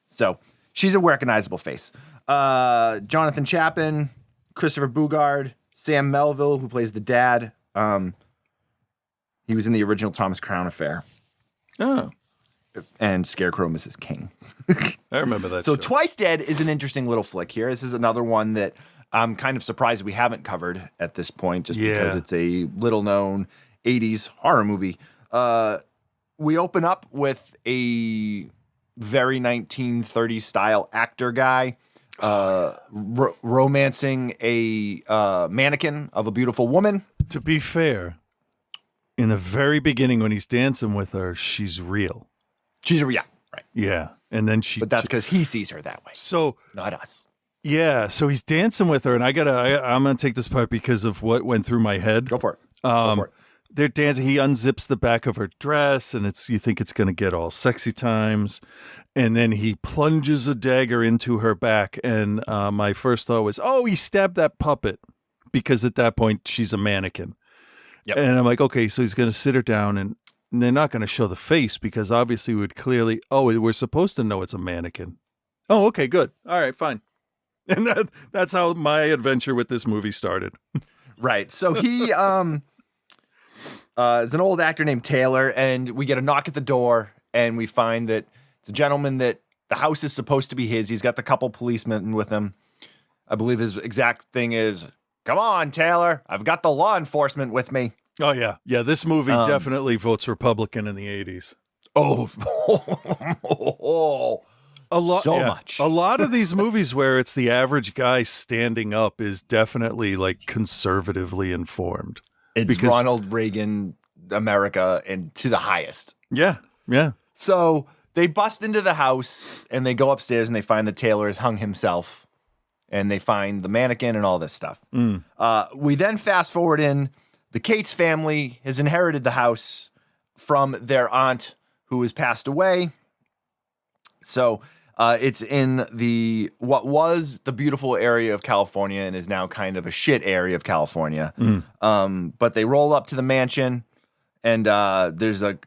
So she's a recognizable face. Jonathan Chapin, Christopher Bugard, Sam Melville, who plays the dad. He was in the original Thomas Crown Affair. Oh. And Scarecrow Mrs. King. I remember that So show. Twice Dead is an interesting little flick here. This is another one that I'm kind of surprised we haven't covered at this point, just because it's a little-known 80s horror movie. We open up with a very 1930s style actor guy romancing a mannequin of a beautiful woman. To be fair, in the very beginning when he's dancing with her, she's real. She's right. Yeah. And then she... But that's because he sees her that way. So... Not us. Yeah, so he's dancing with her, and I'm gonna take this part because of what went through my head. Go for it. Go for it. They're dancing. He unzips the back of her dress, and you think it's gonna get all sexy times, and then he plunges a dagger into her back. And my first thought was, oh, he stabbed that puppet, because at that point she's a mannequin. Yep. And I'm like, okay, so he's gonna sit her down, and they're not gonna show the face because obviously we would clearly. Oh, we're supposed to know it's a mannequin. Oh, okay, good. All right, fine. And that's how my adventure with this movie started. Right. So he is an old actor named Taylor, and we get a knock at the door, and we find that it's a gentleman that the house is supposed to be his. He's got the couple policemen with him. I believe his exact thing is, "Come on, Taylor, I've got the law enforcement with me." Oh, yeah. Yeah, this movie definitely votes Republican in the 80s. Oh, much. A lot of these movies where it's the average guy standing up is definitely like conservatively informed. It's Ronald Reagan America, and to the highest. Yeah, yeah. So they bust into the house, and they go upstairs, and they find that Taylor has hung himself, and they find the mannequin and all this stuff. We then fast forward in. The Cates family has inherited the house from their aunt who has passed away. So It's in what was the beautiful area of California and is now kind of a shit area of California. But they roll up to the mansion, and there's a.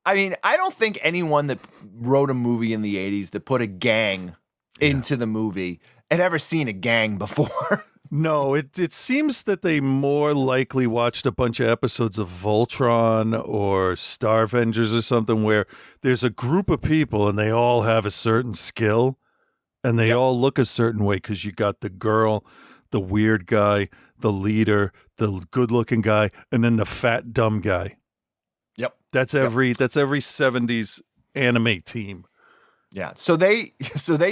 I mean, I don't think anyone that wrote a movie in the 80s that put a gang into the movie had ever seen a gang before. No, it seems that they more likely watched a bunch of episodes of Voltron or Starvengers or something where there's a group of people and they all have a certain skill and they all look a certain way because you got the girl, the weird guy, the leader, the good-looking guy, and then the fat, dumb guy. Yep. That's every 70s anime team. Yeah. So they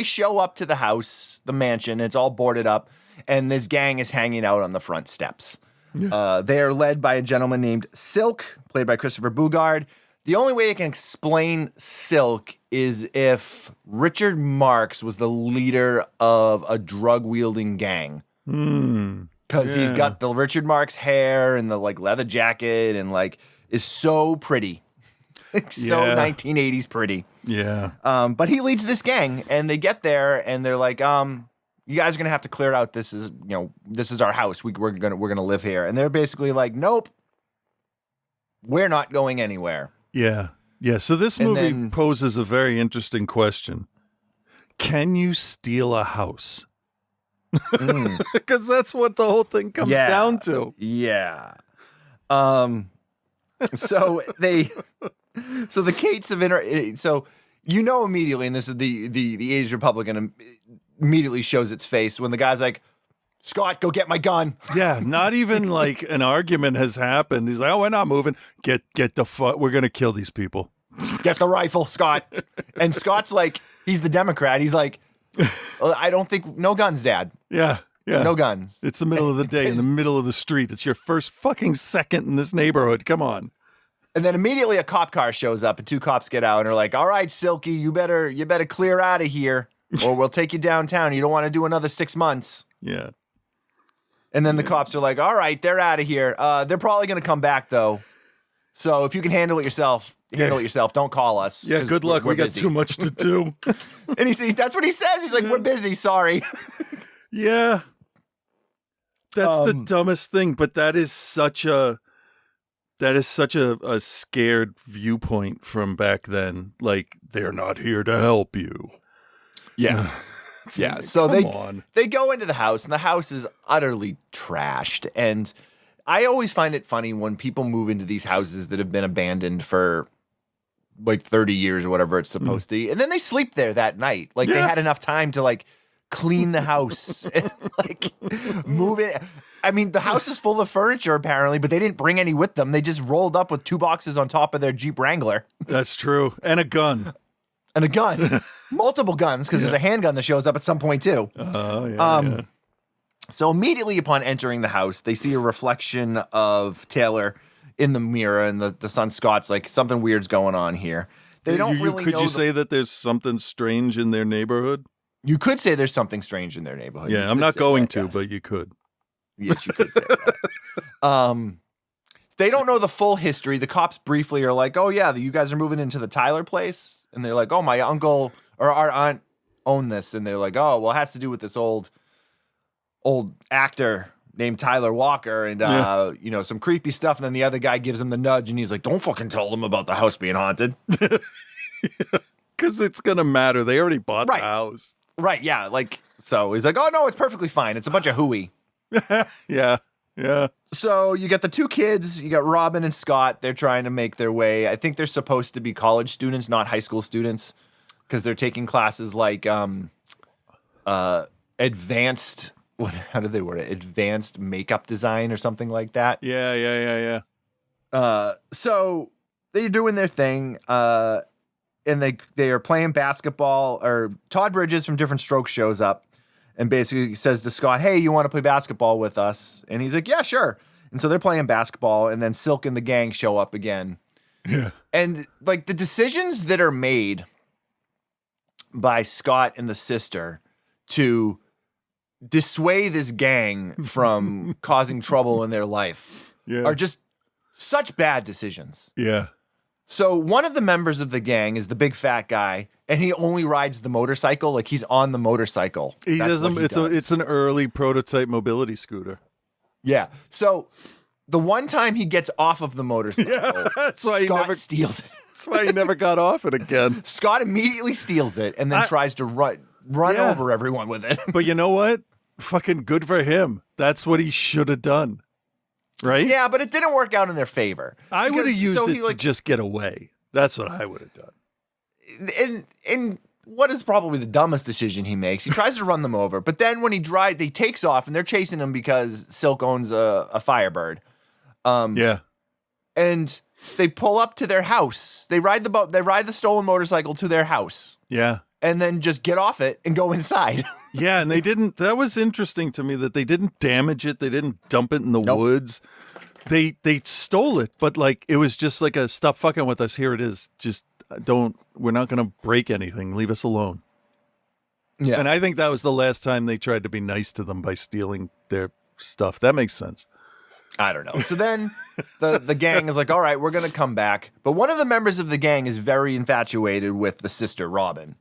show up to the house, the mansion, it's all boarded up. And this gang is hanging out on the front steps. Yeah. They are led by a gentleman named Silk, played by Christopher Bugard. The only way I can explain Silk is if Richard Marx was the leader of a drug-wielding gang. Because he's got the Richard Marx hair and the like leather jacket and like is so pretty. So 1980s pretty. Yeah. But he leads this gang and they get there and they're like, you guys are gonna have to clear out. This is our house. We're gonna live here. And they're basically like, nope, we're not going anywhere. Yeah. So this movie poses a very interesting question: can you steal a house? Because that's what the whole thing comes down to. Yeah. So the Cates of immediately, and this is the 80s Republican. Immediately shows its face when the guy's like, Scott, go get my gun. Yeah, not even like an argument has happened. He's like, oh, we're not moving. Get the fuck. We're going to kill these people. Get the rifle, Scott. And Scott's like, he's the Democrat. He's like, I don't think, no guns, Dad. Yeah. No guns. It's the middle of the day in the middle of the street. It's your first fucking second in this neighborhood. Come on. And then immediately a cop car shows up and two cops get out and are like, all right, Silky, you better clear out of here. Or we'll take you downtown. You don't want to do another 6 months. Yeah. And then the cops are like, all right, they're out of here. They're probably going to come back, though. So if you can handle it yourself, Don't call us. Yeah, good luck. We got too much to do. And that's what he says. He's like, we're busy. Sorry. Yeah. That's the dumbest thing. But that is such a scared viewpoint from back then. Like, they're not here to help you. Yeah. Yeah. So they go into the house and the house is utterly trashed. And I always find it funny when people move into these houses that have been abandoned for like 30 years or whatever it's supposed to be. And then they sleep there that night. Like they had enough time to like clean the house and like move it. I mean, the house is full of furniture apparently, but they didn't bring any with them. They just rolled up with 2 boxes on top of their Jeep Wrangler. That's true. And a gun. Multiple guns, because there's a handgun that shows up at some point too. So immediately upon entering the house, they see a reflection of Taylor in the mirror, and the son Scott's like, something weird's going on here. They don't really Could you say that there's something strange in their neighborhood? You could say there's something strange in their neighborhood. Yeah, I'm not going to, but you could. Yes, you could say that. They don't know the full history. The cops briefly are like, oh yeah, you guys are moving into the Tyler place. And they're like, oh, my uncle or our aunt own this. And they're like, oh, well, it has to do with this old actor named Tyler Walker and, some creepy stuff. And then the other guy gives him the nudge and he's like, don't fucking tell them about the house being haunted. Because it's going to matter. They already bought the house. Right. Yeah. So he's like, oh, no, it's perfectly fine. It's a bunch of hooey. Yeah. So you got the 2 kids, you got Robin and Scott. They're trying to make their way. I think they're supposed to be college students, not high school students, because they're taking classes like advanced, how do they word it? Advanced makeup design or something like that. Yeah. So they're doing their thing, and they are playing basketball, or Todd Bridges from Different Strokes shows up. And basically says to Scott, hey, you want to play basketball with us? And he's like, yeah, sure. And so they're playing basketball, and then Silk and the gang show up again. Yeah. And like the decisions that are made by Scott and the sister to dissuade this gang from causing trouble in their life are just such bad decisions. Yeah. So one of the members of the gang is the big fat guy, and he only rides the motorcycle. Like he's on the motorcycle. He That's doesn't. what he does. It's an early prototype mobility scooter. Yeah. So the one time he gets off of the motorcycle, That's why Scott steals it. That's why he never got off it again. Scott immediately steals it and then tries to run over everyone with it. But you know what? Fucking good for him. That's what he should have done. Right? Yeah, but it didn't work out in their favor. I would have used it to like, just get away. That's what I would have done. And what is probably the dumbest decision he makes? He tries to run them over, but then when he takes off and they're chasing him because Silk owns a Firebird. Yeah. And they pull up to their house. They ride the stolen motorcycle to their house. Yeah. And then just get off it and go inside. Yeah, and they didn't. That was interesting to me that they didn't damage it. They didn't dump it in the woods. They stole it, but like it was just like a stop fucking with us. Here it is. Just don't. We're not going to break anything. Leave us alone. Yeah, and I think that was the last time they tried to be nice to them by stealing their stuff. That makes sense. I don't know. So then the gang is like, all right, we're going to come back. But one of the members of the gang is very infatuated with the sister Robin.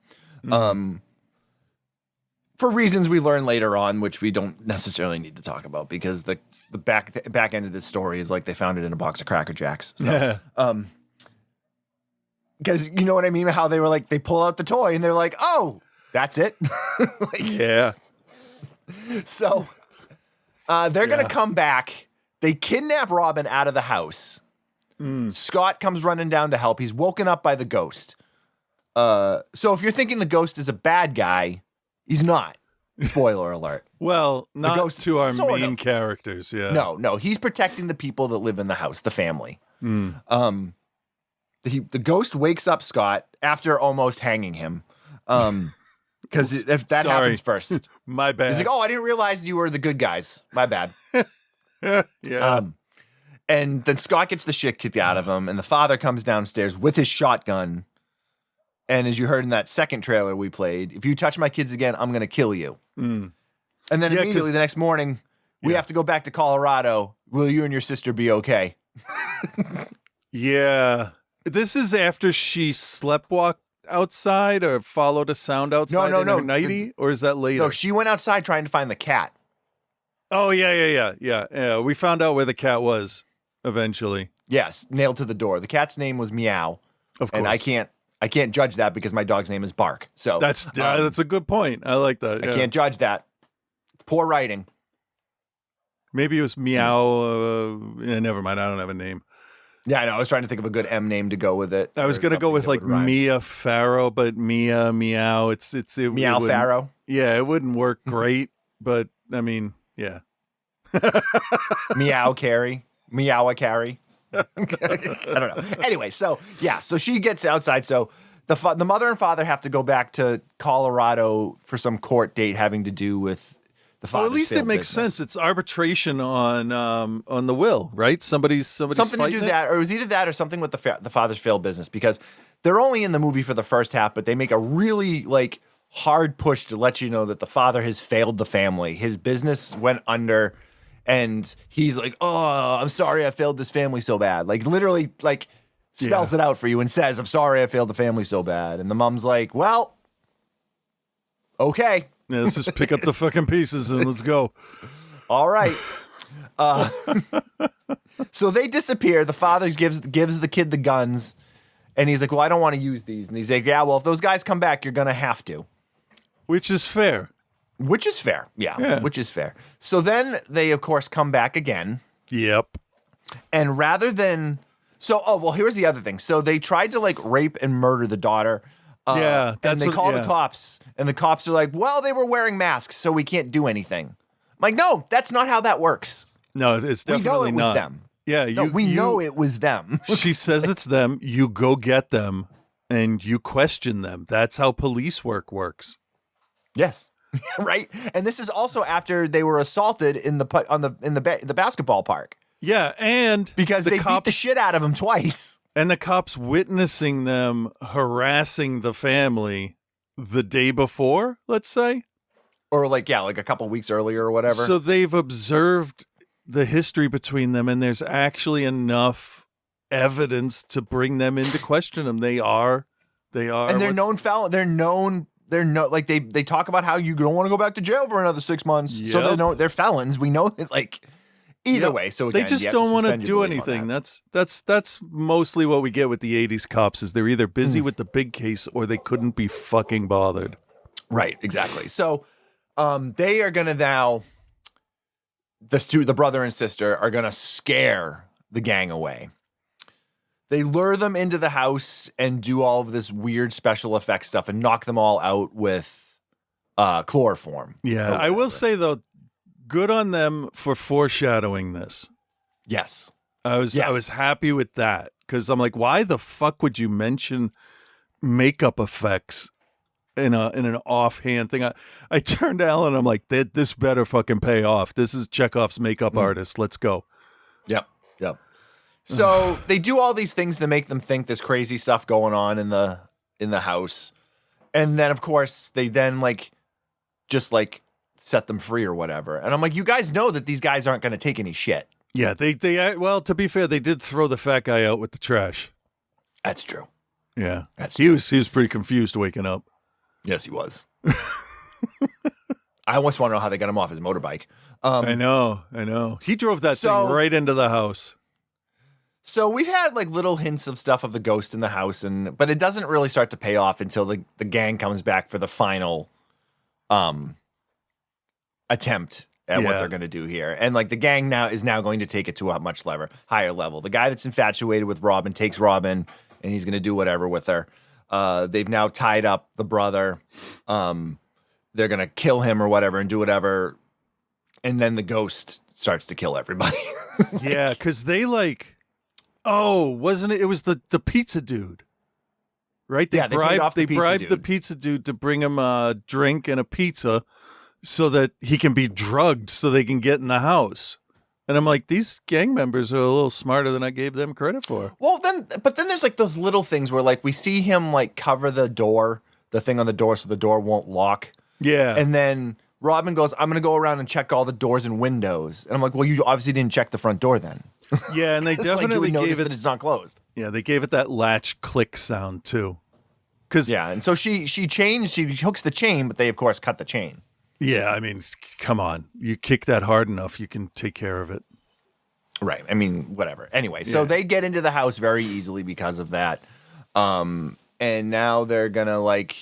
For reasons we learn later on, which we don't necessarily need to talk about because the back end of this story is like they found it in a box of Cracker Jacks. So, because you know what I mean? How they were like, they pull out the toy and they're like, oh, that's it. Yeah. So they're going to come back. They kidnap Robin out of the house. Scott comes running down to help. He's woken up by the ghost. So if you're thinking the ghost is a bad guy, he's not. Spoiler alert. Well, not ghost, to our sort main of. characters. Yeah. No. He's protecting the people that live in the house, the family. The ghost wakes up Scott after almost hanging him. Because if that happens first. My bad. He's like, oh, I didn't realize you were the good guys. My bad. Yeah. And then Scott gets the shit kicked out of him, and the father comes downstairs with his shotgun. And as you heard in that second trailer we played, if you touch my kids again, I'm going to kill you. And then immediately the next morning, we have to go back to Colorado. Will you and your sister be okay? Yeah. This is after she sleptwalked outside or followed a sound outside in her nightie? Or is that later? No, she went outside trying to find the cat. Oh, yeah. We found out where the cat was eventually. Yes, nailed to the door. The cat's name was Meow. Of course. And I can't judge that because my dog's name is Bark. So that's a good point. I like that. I can't judge that. It's poor writing. Maybe it was Meow. Never mind. I don't have a name. Yeah, I know. I was trying to think of a good M name to go with it. I was going to go with like Mia Farrow, but Mia Meow. It Meow Farrow. Yeah, it wouldn't work great, but I mean, yeah. Meow Carrie. Meow Carrie. I don't know. Anyway, so she gets outside. So the mother and father have to go back to Colorado for some court date having to do with the father's Well, at least it makes sense. It's arbitration on the will, right? Somebody's something to do that, or it was either that or something with the father's failed business because they're only in the movie for the first half, but they make a really like hard push to let you know that the father has failed the family. His business went under. And he's like, oh, I'm sorry I failed this family so bad. Like, literally, like, spells it out for you and says, I'm sorry I failed the family so bad. And the mom's like, well, okay. Yeah, let's just pick up the fucking pieces and let's go. All right. So they disappear. The father gives the kid the guns. And he's like, well, I don't want to use these. And he's like, yeah, well, if those guys come back, you're going to have to. Which is fair. Which is fair. Yeah, which is fair. So then they, of course, come back again. Yep. And rather than... here's the other thing. So they tried to, like, rape and murder the daughter. And they call the cops. And the cops are like, well, they were wearing masks, so we can't do anything. I'm like, no, that's not how that works. No, it's definitely not. We know it was them. Yeah, we know it was them. She says it's them. You go get them, and you question them. That's how police work works. Yes. Right, and this is also after they were assaulted in the basketball park. Yeah, and because they beat the shit out of him twice, and the cops witnessing them harassing the family the day before, let's say, or like a couple weeks earlier or whatever. So they've observed the history between them, and there's actually enough evidence to bring them into question them. They are They are, and they're known felon. They're known. They're no like they talk about how you don't want to go back to jail for another 6 months. Yep. So they're felons. We know that like either way. So again, they just don't want to do anything. That's mostly what we get with the 80s cops is they're either busy with the big case or they couldn't be fucking bothered. Right, exactly. So they are gonna now the brother and sister are gonna scare the gang away. They lure them into the house and do all of this weird special effects stuff and knock them all out with chloroform. Yeah, I will say though, good on them for foreshadowing this. Yes. I was happy with that because I'm like, why the fuck would you mention makeup effects in an offhand thing? I turned to Alan and I'm like, this better fucking pay off. This is Chekhov's makeup artist. Let's go. Yep. So they do all these things to make them think there's crazy stuff going on in the house. And then of course they then just set them free or whatever. And I'm like, you guys know that these guys aren't going to take any shit. Yeah, they well, to be fair, they did throw the fat guy out with the trash. That's true. Yeah. He was pretty confused waking up. Yes, he was. I almost want to know how they got him off his motorbike. I know. He drove that thing right into the house. So we've had little hints of stuff of the ghost in the house, but it doesn't really start to pay off until the gang comes back for the final attempt at what they're going to do here. And the gang is now going to take it to a much higher level. The guy that's infatuated with Robin takes Robin and he's going to do whatever with her. They've now tied up the brother. They're going to kill him or whatever and do whatever. And then the ghost starts to kill everybody. Yeah, because they wasn't it? It was the pizza dude, right? They bribed the pizza dude to bring him a drink and a pizza so that he can be drugged so they can get in the house. And I'm like, these gang members are a little smarter than I gave them credit for. Well, then there's those little things where we see him cover the thing on the door so the door won't lock. Yeah. And then Robin goes, I'm going to go around and check all the doors and windows. And I'm like, well, you obviously didn't check the front door then. Yeah, and they definitely gave it that it's not closed. Yeah, they gave it that latch click sound too. And so she hooks the chain, but they of course cut the chain. Yeah, I mean, come on. You kick that hard enough, you can take care of it. Right. I mean, whatever. Anyway, so they get into the house very easily because of that. And now they're going to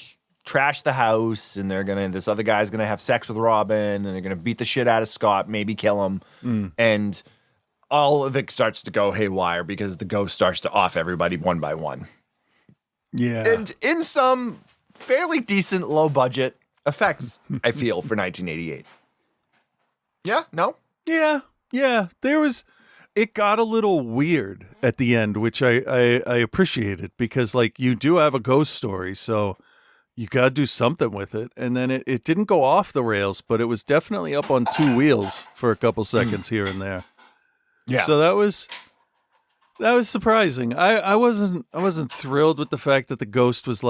trash the house and this other guy's going to have sex with Robin and they're going to beat the shit out of Scott, maybe kill him. And all of it starts to go haywire because the ghost starts to off everybody one by one. Yeah. And in some fairly decent low budget effects, I feel, for 1988. Yeah? No? Yeah. It got a little weird at the end, which I appreciated because you do have a ghost story, so you got to do something with it. And then it didn't go off the rails, but it was definitely up on two wheels for a couple seconds here and there. Yeah. So that was surprising. I wasn't thrilled with the fact that the ghost was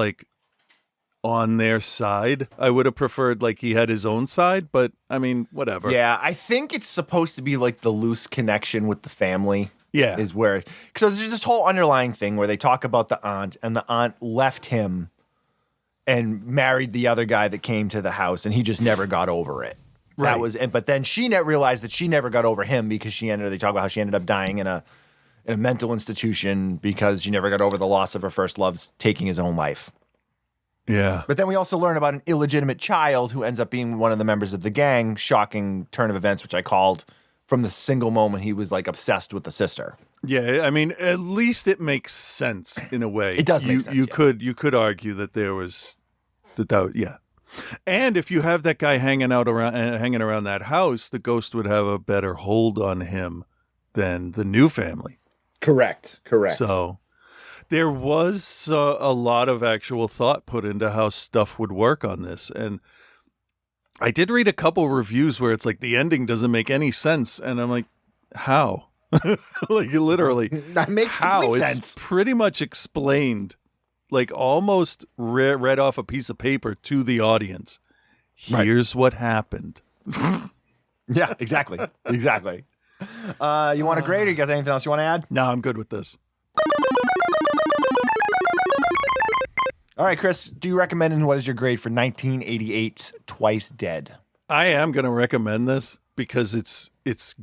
on their side. I would have preferred he had his own side, but I mean, whatever. Yeah, I think it's supposed to be the loose connection with the family. Yeah. Is where, so there's this whole underlying thing where they talk about the aunt and the aunt left him and married the other guy that came to the house and he just never got over it. Right. But then she realized that she never got over him because they talk about how she ended up dying in a mental institution because she never got over the loss of her first love's taking his own life. Yeah. But then we also learn about an illegitimate child who ends up being one of the members of the gang. Shocking turn of events, which I called from the single moment he was obsessed with the sister. Yeah, I mean, at least it makes sense in a way. It does make sense. You could argue that there was yeah. And if you have that guy hanging around that house, the ghost would have a better hold on him than the new family. Correct. So there was a lot of actual thought put into how stuff would work on this. And I did read a couple reviews where it's the ending doesn't make any sense. And I'm like, how? Literally. That makes complete sense. It's pretty much explained, almost read off a piece of paper to the audience. Here's what happened. Yeah, exactly. You want a grade or you got anything else you want to add? No, I'm good with this. All right, Chris, do you recommend and what is your grade for 1988's Twice Dead? I am going to recommend this because it's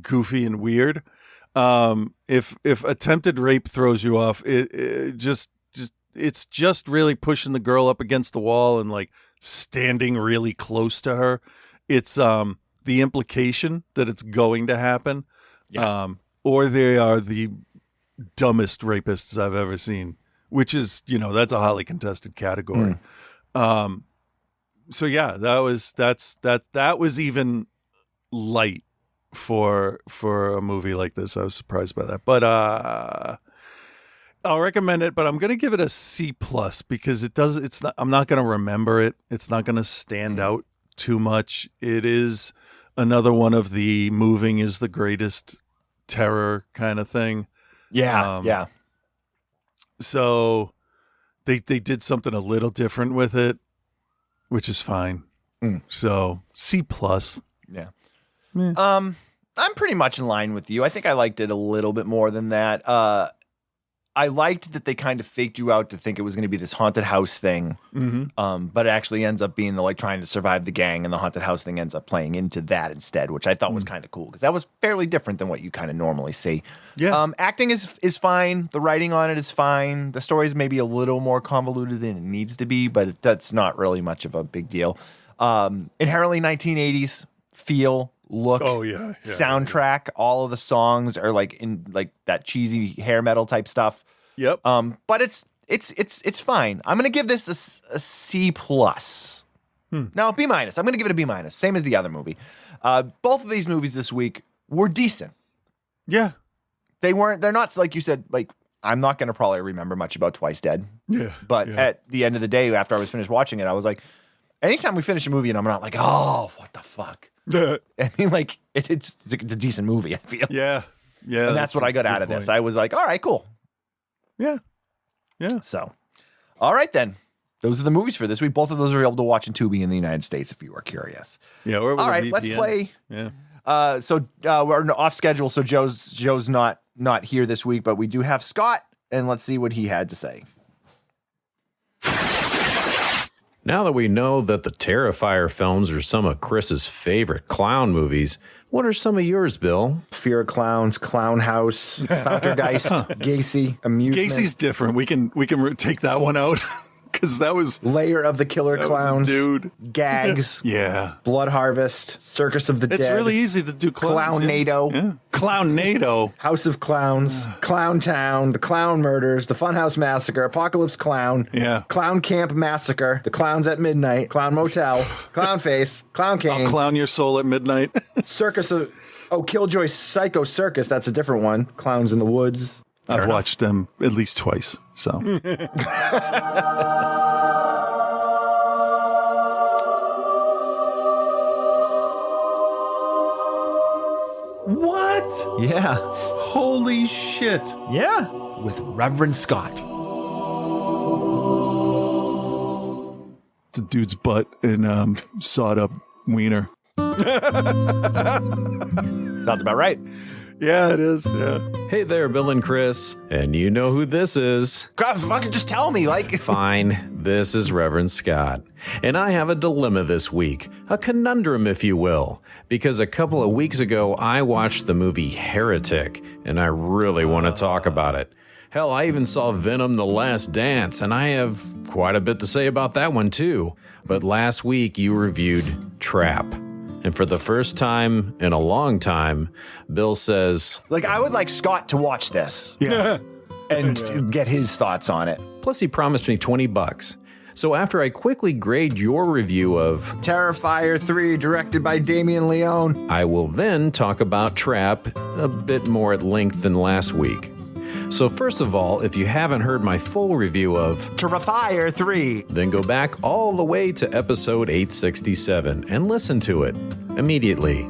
goofy and weird. If attempted rape throws you off, it's just really pushing the girl up against the wall and like standing really close to her. It's the implication that it's going to happen. Yeah. Or they are the dumbest rapists I've ever seen, which is, that's a hotly contested category. So yeah, that was even light for a movie like this. I was surprised by that, but I'll recommend it, but I'm going to give it a C+ because I'm not going to remember it. It's not going to stand out too much. It is another one of the moving is the greatest terror kind of thing. Yeah. Yeah. So they did something a little different with it, which is fine. So C+. Yeah. I'm pretty much in line with you. I think I liked it a little bit more than that. I liked that they kind of faked you out to think it was going to be this haunted house thing. But it actually ends up being trying to survive the gang, and the haunted house thing ends up playing into that instead, which I thought was kind of cool because that was fairly different than what you kind of normally see. Yeah. Acting is fine. The writing on it is fine. The story is maybe a little more convoluted than it needs to be, but that's not really much of a big deal. Inherently 1980s feel, look, soundtrack. All of the songs are like in like that cheesy hair metal type stuff. Yep. But it's fine. I'm gonna give this a C+. No, B-. I'm gonna give it a B-, same as the other movie. Both of these movies this week were decent. Yeah. They're not, like you said, like, I'm not gonna probably remember much about Twice Dead. Yeah. But at the end of the day, after I was finished watching it, I was like, anytime we finish a movie and I'm not like, oh, what the fuck? I mean, like, it's a decent movie, I feel. Yeah. Yeah. And that's what I got out of this. I was like, all right, cool. Yeah. Yeah. So, all right, then. Those are the movies for this week. Both of those are able to watch in Tubi in the United States, if you are curious. Yeah. All right, let's play. Yeah. So we're off schedule, so Joe's not here this week, but we do have Scott, and let's see what he had to say. Now that we know that the Terrifier films are some of Chris's favorite clown movies, what are some of yours, Bill? Fear of Clowns, Clown House, Poltergeist, Gacy, Amusement. Gacy's different. We can take that one out because that was Lair of the Killer Clowns, dude. Gags, yeah, Blood Harvest, Circus of the Dead. It's really easy to do clowns. Clownado, yeah. Clownado, House of Clowns, Clown Town, The Clown Murders, The Funhouse Massacre, Apocalypse Clown, Clown Camp Massacre, The Clowns at Midnight, Clown Motel, Clown Face, Clown King, I'll clown your soul at midnight. Circus of Killjoy Psycho Circus. That's a different one. Clowns in the Woods. I've watched them at least twice. So. What? Yeah. Holy shit. Yeah. With Reverend Scott. It's a dude's butt and sawed up wiener. Sounds about right. Yeah, it is. Yeah. Hey there, Bill and Chris. And you know who this is. God, fucking just tell me, like. Fine. This is Reverend Scott. And I have a dilemma this week. A conundrum, if you will. Because a couple of weeks ago, I watched the movie Heretic. And I really want to talk about it. Hell, I even saw Venom: The Last Dance. And I have quite a bit to say about that one, too. But last week, you reviewed Trap. And for the first time in a long time, Bill says, like, I would like Scott to watch this. Yeah. And get his thoughts on it. Plus, he promised me $20. So after I quickly grade your review of Terrifier 3, directed by Damien Leone, I will then talk about Trap a bit more at length than last week. So first of all, if you haven't heard my full review of Terrifier 3, then go back all the way to episode 867 and listen to it immediately.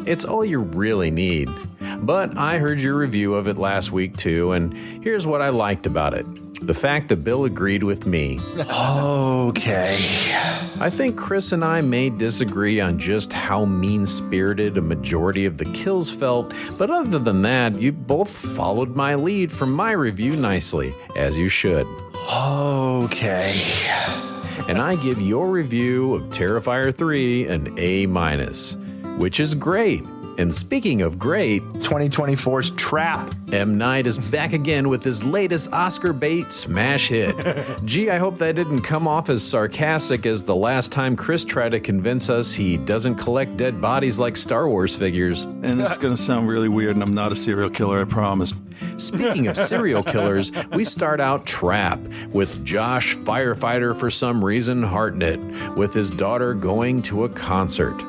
It's all you really need. But I heard your review of it last week too, and here's what I liked about it. The fact that Bill agreed with me. Okay. I think Chris and I may disagree on just how mean-spirited a majority of the kills felt, but other than that, you both followed my lead from my review nicely, as you should. Okay. And I give your review of Terrifier 3 an A-, which is great. And speaking of great, 2024's Trap. M. Night is back again with his latest Oscar bait smash hit. Gee, I hope that didn't come off as sarcastic as the last time Chris tried to convince us he doesn't collect dead bodies like Star Wars figures. And it's going to sound really weird, and I'm not a serial killer, I promise. Speaking of serial killers, we start out Trap with Josh, firefighter for some reason, Hartnett, with his daughter going to a concert.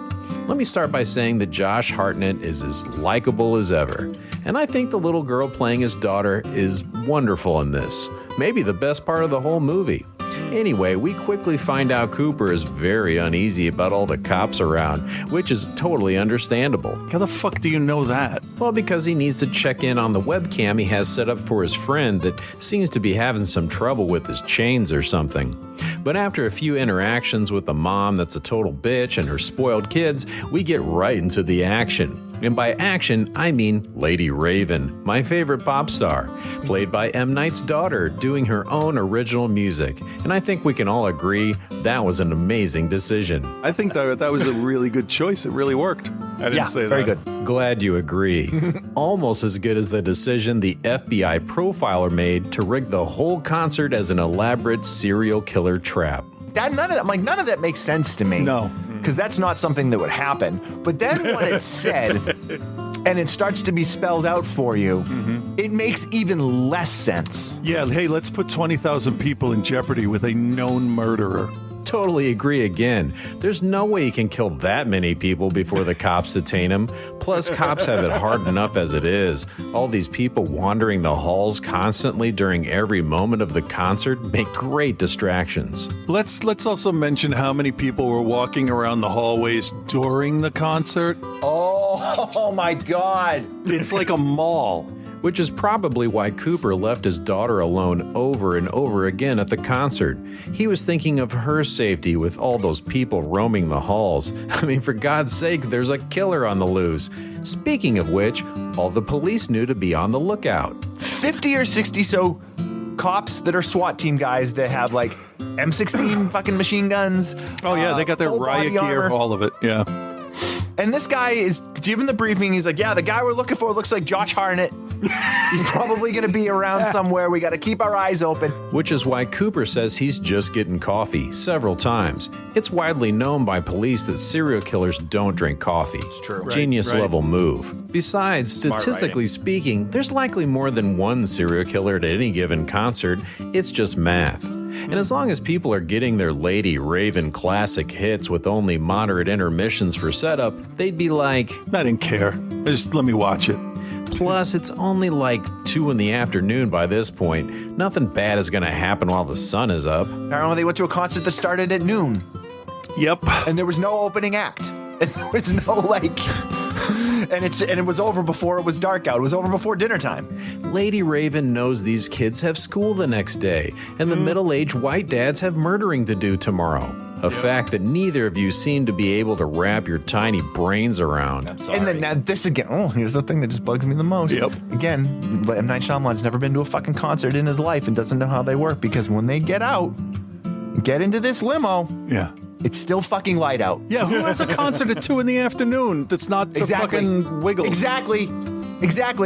Let me start by saying that Josh Hartnett is as likable as ever, and I think the little girl playing his daughter is wonderful in this, maybe the best part of the whole movie. Anyway, we quickly find out Cooper is very uneasy about all the cops around, which is totally understandable. How the fuck do you know that? Well, because he needs to check in on the webcam he has set up for his friend that seems to be having some trouble with his chains or something. But after a few interactions with a mom that's a total bitch and her spoiled kids, we get right into the action. And by action, I mean Lady Raven, my favorite pop star, played by M. Night's daughter, doing her own original music. And I think we can all agree that was an amazing decision. I think that was a really good choice. It really worked. I didn't say that. Very good. Glad you agree. Almost as good as the decision the FBI profiler made to rig the whole concert as an elaborate serial killer trap. None of that makes sense to me. No. Because that's not something that would happen. But then when it's said and it starts to be spelled out for you, it makes even less sense. Yeah, hey, let's put 20,000 people in jeopardy with a known murderer. Totally agree again. There's no way you can kill that many people before the cops detain him. Plus, cops have it hard enough as it is. All these people wandering the halls constantly during every moment of the concert make great distractions. Let's also mention how many people were walking around the hallways during the concert. Oh my God. It's like a mall. Which is probably why Cooper left his daughter alone over and over again at the concert. He was thinking of her safety with all those people roaming the halls. I mean, for God's sake, there's a killer on the loose. Speaking of which, all the police knew to be on the lookout. 50 or 60 so cops that are SWAT team guys that have like M16 fucking machine guns. Oh yeah, they got their riot gear, all of it, yeah. And this guy is given the briefing. He's like, yeah, the guy we're looking for looks like Josh Hartnett. He's probably going to be around somewhere. We got to keep our eyes open. Which is why Cooper says he's just getting coffee several times. It's widely known by police that serial killers don't drink coffee. It's true. Genius level move. Besides, statistically speaking, there's likely more than one serial killer at any given concert. It's just math. And as long as people are getting their Lady Raven classic hits with only moderate intermissions for setup, they'd be like, I didn't care. Just let me watch it. Plus, it's only like 2 in the afternoon by this point. Nothing bad is going to happen while the sun is up. Apparently they went to a concert that started at noon. Yep. And there was no opening act. And there was no and it was over before it was dark out. It was over before dinner time. Lady Raven knows these kids have school the next day, and the middle-aged white dads have murdering to do tomorrow. A fact that neither of you seem to be able to wrap your tiny brains around. I'm sorry. And then now this again. Oh, here's the thing that just bugs me the most. Yep. Again, M. Night Shyamalan's never been to a fucking concert in his life and doesn't know how they work, because when they get out, get into this limo. Yeah. It's still fucking light out. Yeah, who has a concert at 2 in the afternoon that's not the fucking Wiggles? Exactly.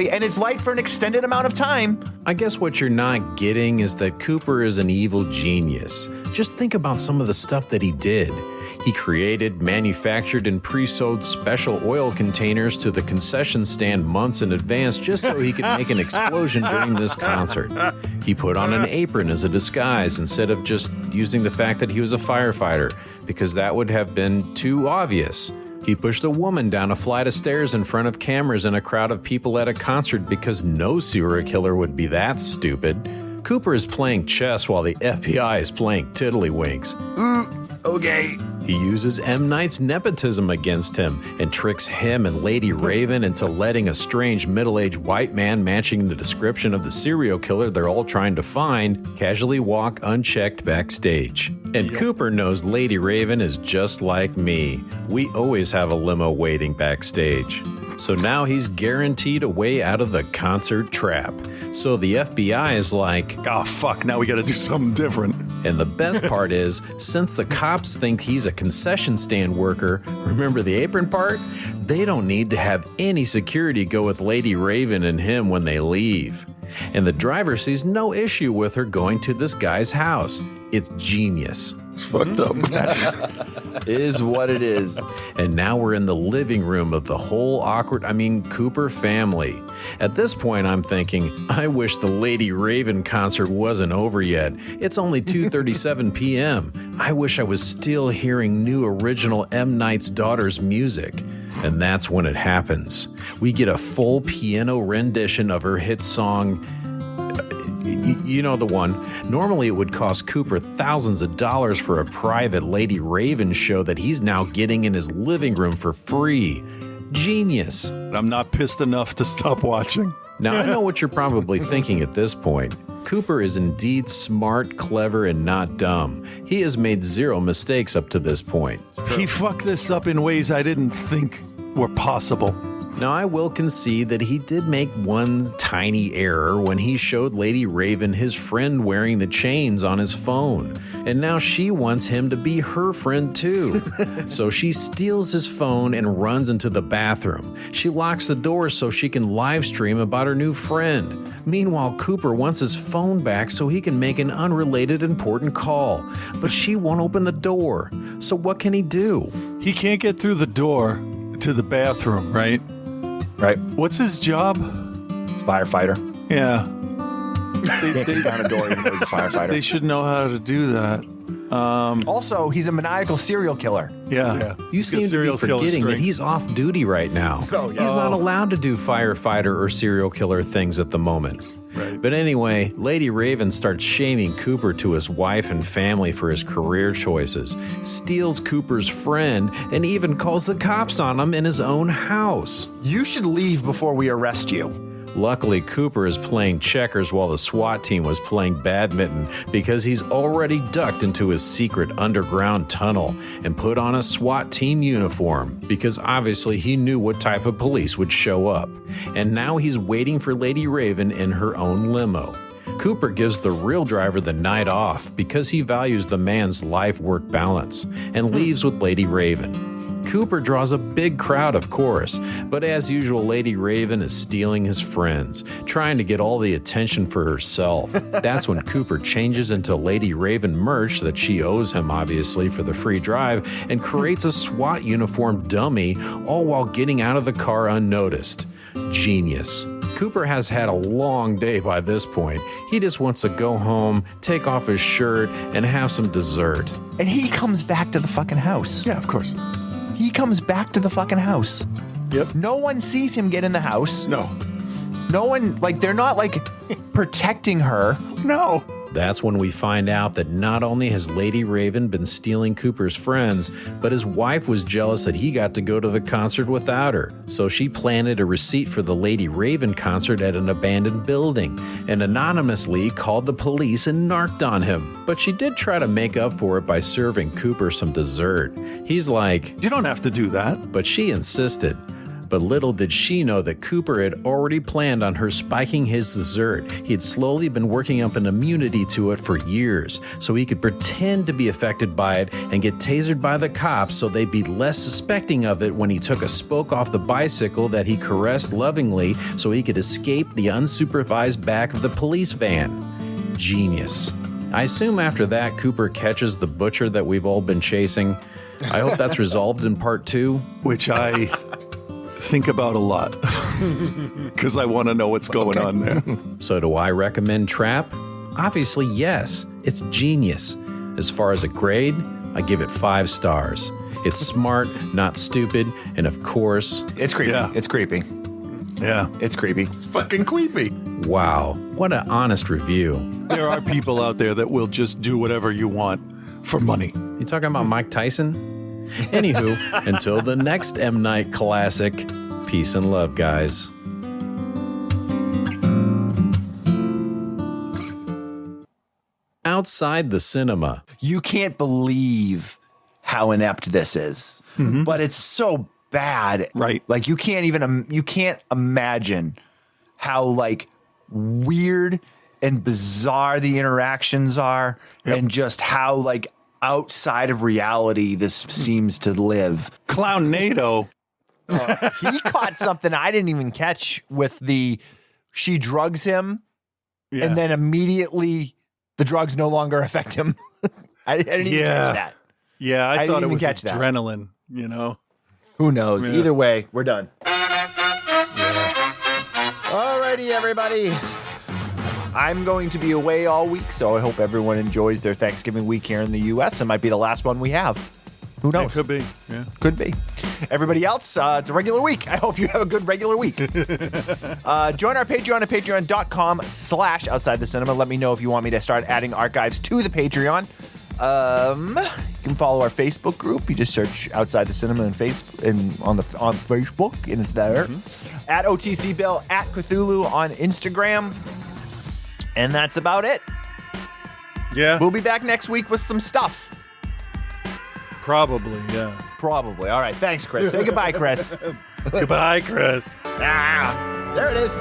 And it's light for an extended amount of time. I guess what you're not getting is that Cooper is an evil genius. Just think about some of the stuff that he did. He created, manufactured, and pre-sold special oil containers to the concession stand months in advance just so he could make an explosion during this concert. He put on an apron as a disguise instead of just using the fact that he was a firefighter, because that would have been too obvious. He pushed a woman down a flight of stairs in front of cameras and a crowd of people at a concert because no serial killer would be that stupid. Cooper is playing chess while the FBI is playing tiddlywinks. Okay. He uses M. Night's nepotism against him and tricks him and Lady Raven into letting a strange middle-aged white man matching the description of the serial killer they're all trying to find casually walk unchecked backstage. And Cooper knows Lady Raven is just like me. We always have a limo waiting backstage. So now he's guaranteed a way out of the concert trap. So the FBI is like, oh, fuck, now we got to do something different. And the best part is, since the cops think he's a concession stand worker, remember the apron part? They don't need to have any security go with Lady Raven and him when they leave. And the driver sees no issue with her going to this guy's house. It's genius. It's fucked up. Is what it is. And now we're in the living room of the whole Cooper family. At this point, I'm thinking, I wish the Lady Raven concert wasn't over yet. It's only 2:37 p.m. I wish I was still hearing new original M. Night's Daughter's music. And that's when it happens. We get a full piano rendition of her hit song, you know the one. Normally it would cost Cooper thousands of dollars for a private Lady Raven show that he's now getting in his living room for free. Genius. I'm not pissed enough to stop watching. Now, I know what you're probably thinking at this point. Cooper is indeed smart, clever, and not dumb. He has made zero mistakes up to this point. He fucked this up in ways I didn't think were possible. Now, I will concede that he did make one tiny error when he showed Lady Raven his friend wearing the chains on his phone. And now she wants him to be her friend too. So she steals his phone and runs into the bathroom. She locks the door so she can live stream about her new friend. Meanwhile, Cooper wants his phone back so he can make an unrelated important call. But she won't open the door. So what can he do? He can't get through the door to the bathroom, right? Right. What's his job? It's firefighter. Yeah. They down a door even though he's a firefighter. They should know how to do that. Also, he's a maniacal serial killer. Yeah. You seem to be forgetting that he's off duty right now. Oh, yeah. He's not allowed to do firefighter or serial killer things at the moment. Right. But anyway, Lady Raven starts shaming Cooper to his wife and family for his career choices, steals Cooper's friend, and even calls the cops on him in his own house. You should leave before we arrest you. Luckily, Cooper is playing checkers while the SWAT team was playing badminton because he's already ducked into his secret underground tunnel and put on a SWAT team uniform because obviously he knew what type of police would show up. And now he's waiting for Lady Raven in her own limo. Cooper gives the real driver the night off because he values the man's life-work balance and leaves with Lady Raven. Cooper draws a big crowd, of course, but as usual, Lady Raven is stealing his friends, trying to get all the attention for herself. That's when Cooper changes into Lady Raven merch that she owes him, obviously, for the free drive, and creates a SWAT uniform dummy, all while getting out of the car unnoticed. Genius. Cooper has had a long day by this point. He just wants to go home, take off his shirt, and have some dessert. And he comes back to the fucking house. Yeah, of course. He comes back to the fucking house. Yep. No one sees him get in the house. No. No one, they're not, protecting her. No. That's when we find out that not only has Lady Raven been stealing Cooper's friends, but his wife was jealous that he got to go to the concert without her. So she planted a receipt for the Lady Raven concert at an abandoned building and anonymously called the police and narked on him. But she did try to make up for it by serving Cooper some dessert. He's like, "You don't have to do that." But she insisted. But little did she know that Cooper had already planned on her spiking his dessert. He had slowly been working up an immunity to it for years, so he could pretend to be affected by it and get tasered by the cops so they'd be less suspecting of it when he took a spoke off the bicycle that he caressed lovingly so he could escape the unsupervised back of the police van. Genius. I assume after that, Cooper catches the butcher that we've all been chasing. I hope that's resolved in part 2. Which I think about a lot because I want to know what's going on there. So do I recommend Trap? Obviously, yes. It's genius. As far as a grade, I give it 5 stars. It's smart, not stupid, and of course... It's creepy. Yeah. It's creepy. Yeah. It's creepy. It's fucking creepy. Wow. What an honest review. There are people out there that will just do whatever you want for money. You talking about Mike Tyson? Anywho, until the next M. Night classic, peace and love, guys. Outside the cinema. You can't believe how inept this is. Mm-hmm. But it's so bad. Right. Like you can't imagine how like weird and bizarre the interactions are, and just how like outside of reality this seems to live. Clown NATO. He caught something I didn't even catch with she drugs him, and then immediately the drugs no longer affect him. I didn't even catch that. Yeah, I thought it was catch that. adrenaline, you know? Who knows? Yeah. Either way, we're done. Yeah. Alrighty, everybody. I'm going to be away all week, so I hope everyone enjoys their Thanksgiving week here in the U.S. It might be the last one we have. Who knows? It could be. Yeah. Could be. Everybody else, it's a regular week. I hope you have a good regular week. Join our Patreon at patreon.com/outside the cinema. Let me know if you want me to start adding archives to the Patreon. You can follow our Facebook group. You just search Outside the Cinema on Facebook, and it's there. At OTC Bill, at Cthulhu on Instagram. And that's about it. Yeah. We'll be back next week with some stuff. Probably, yeah. Probably. All right. Thanks, Chris. Say goodbye, Chris. Goodbye, Chris. There it is.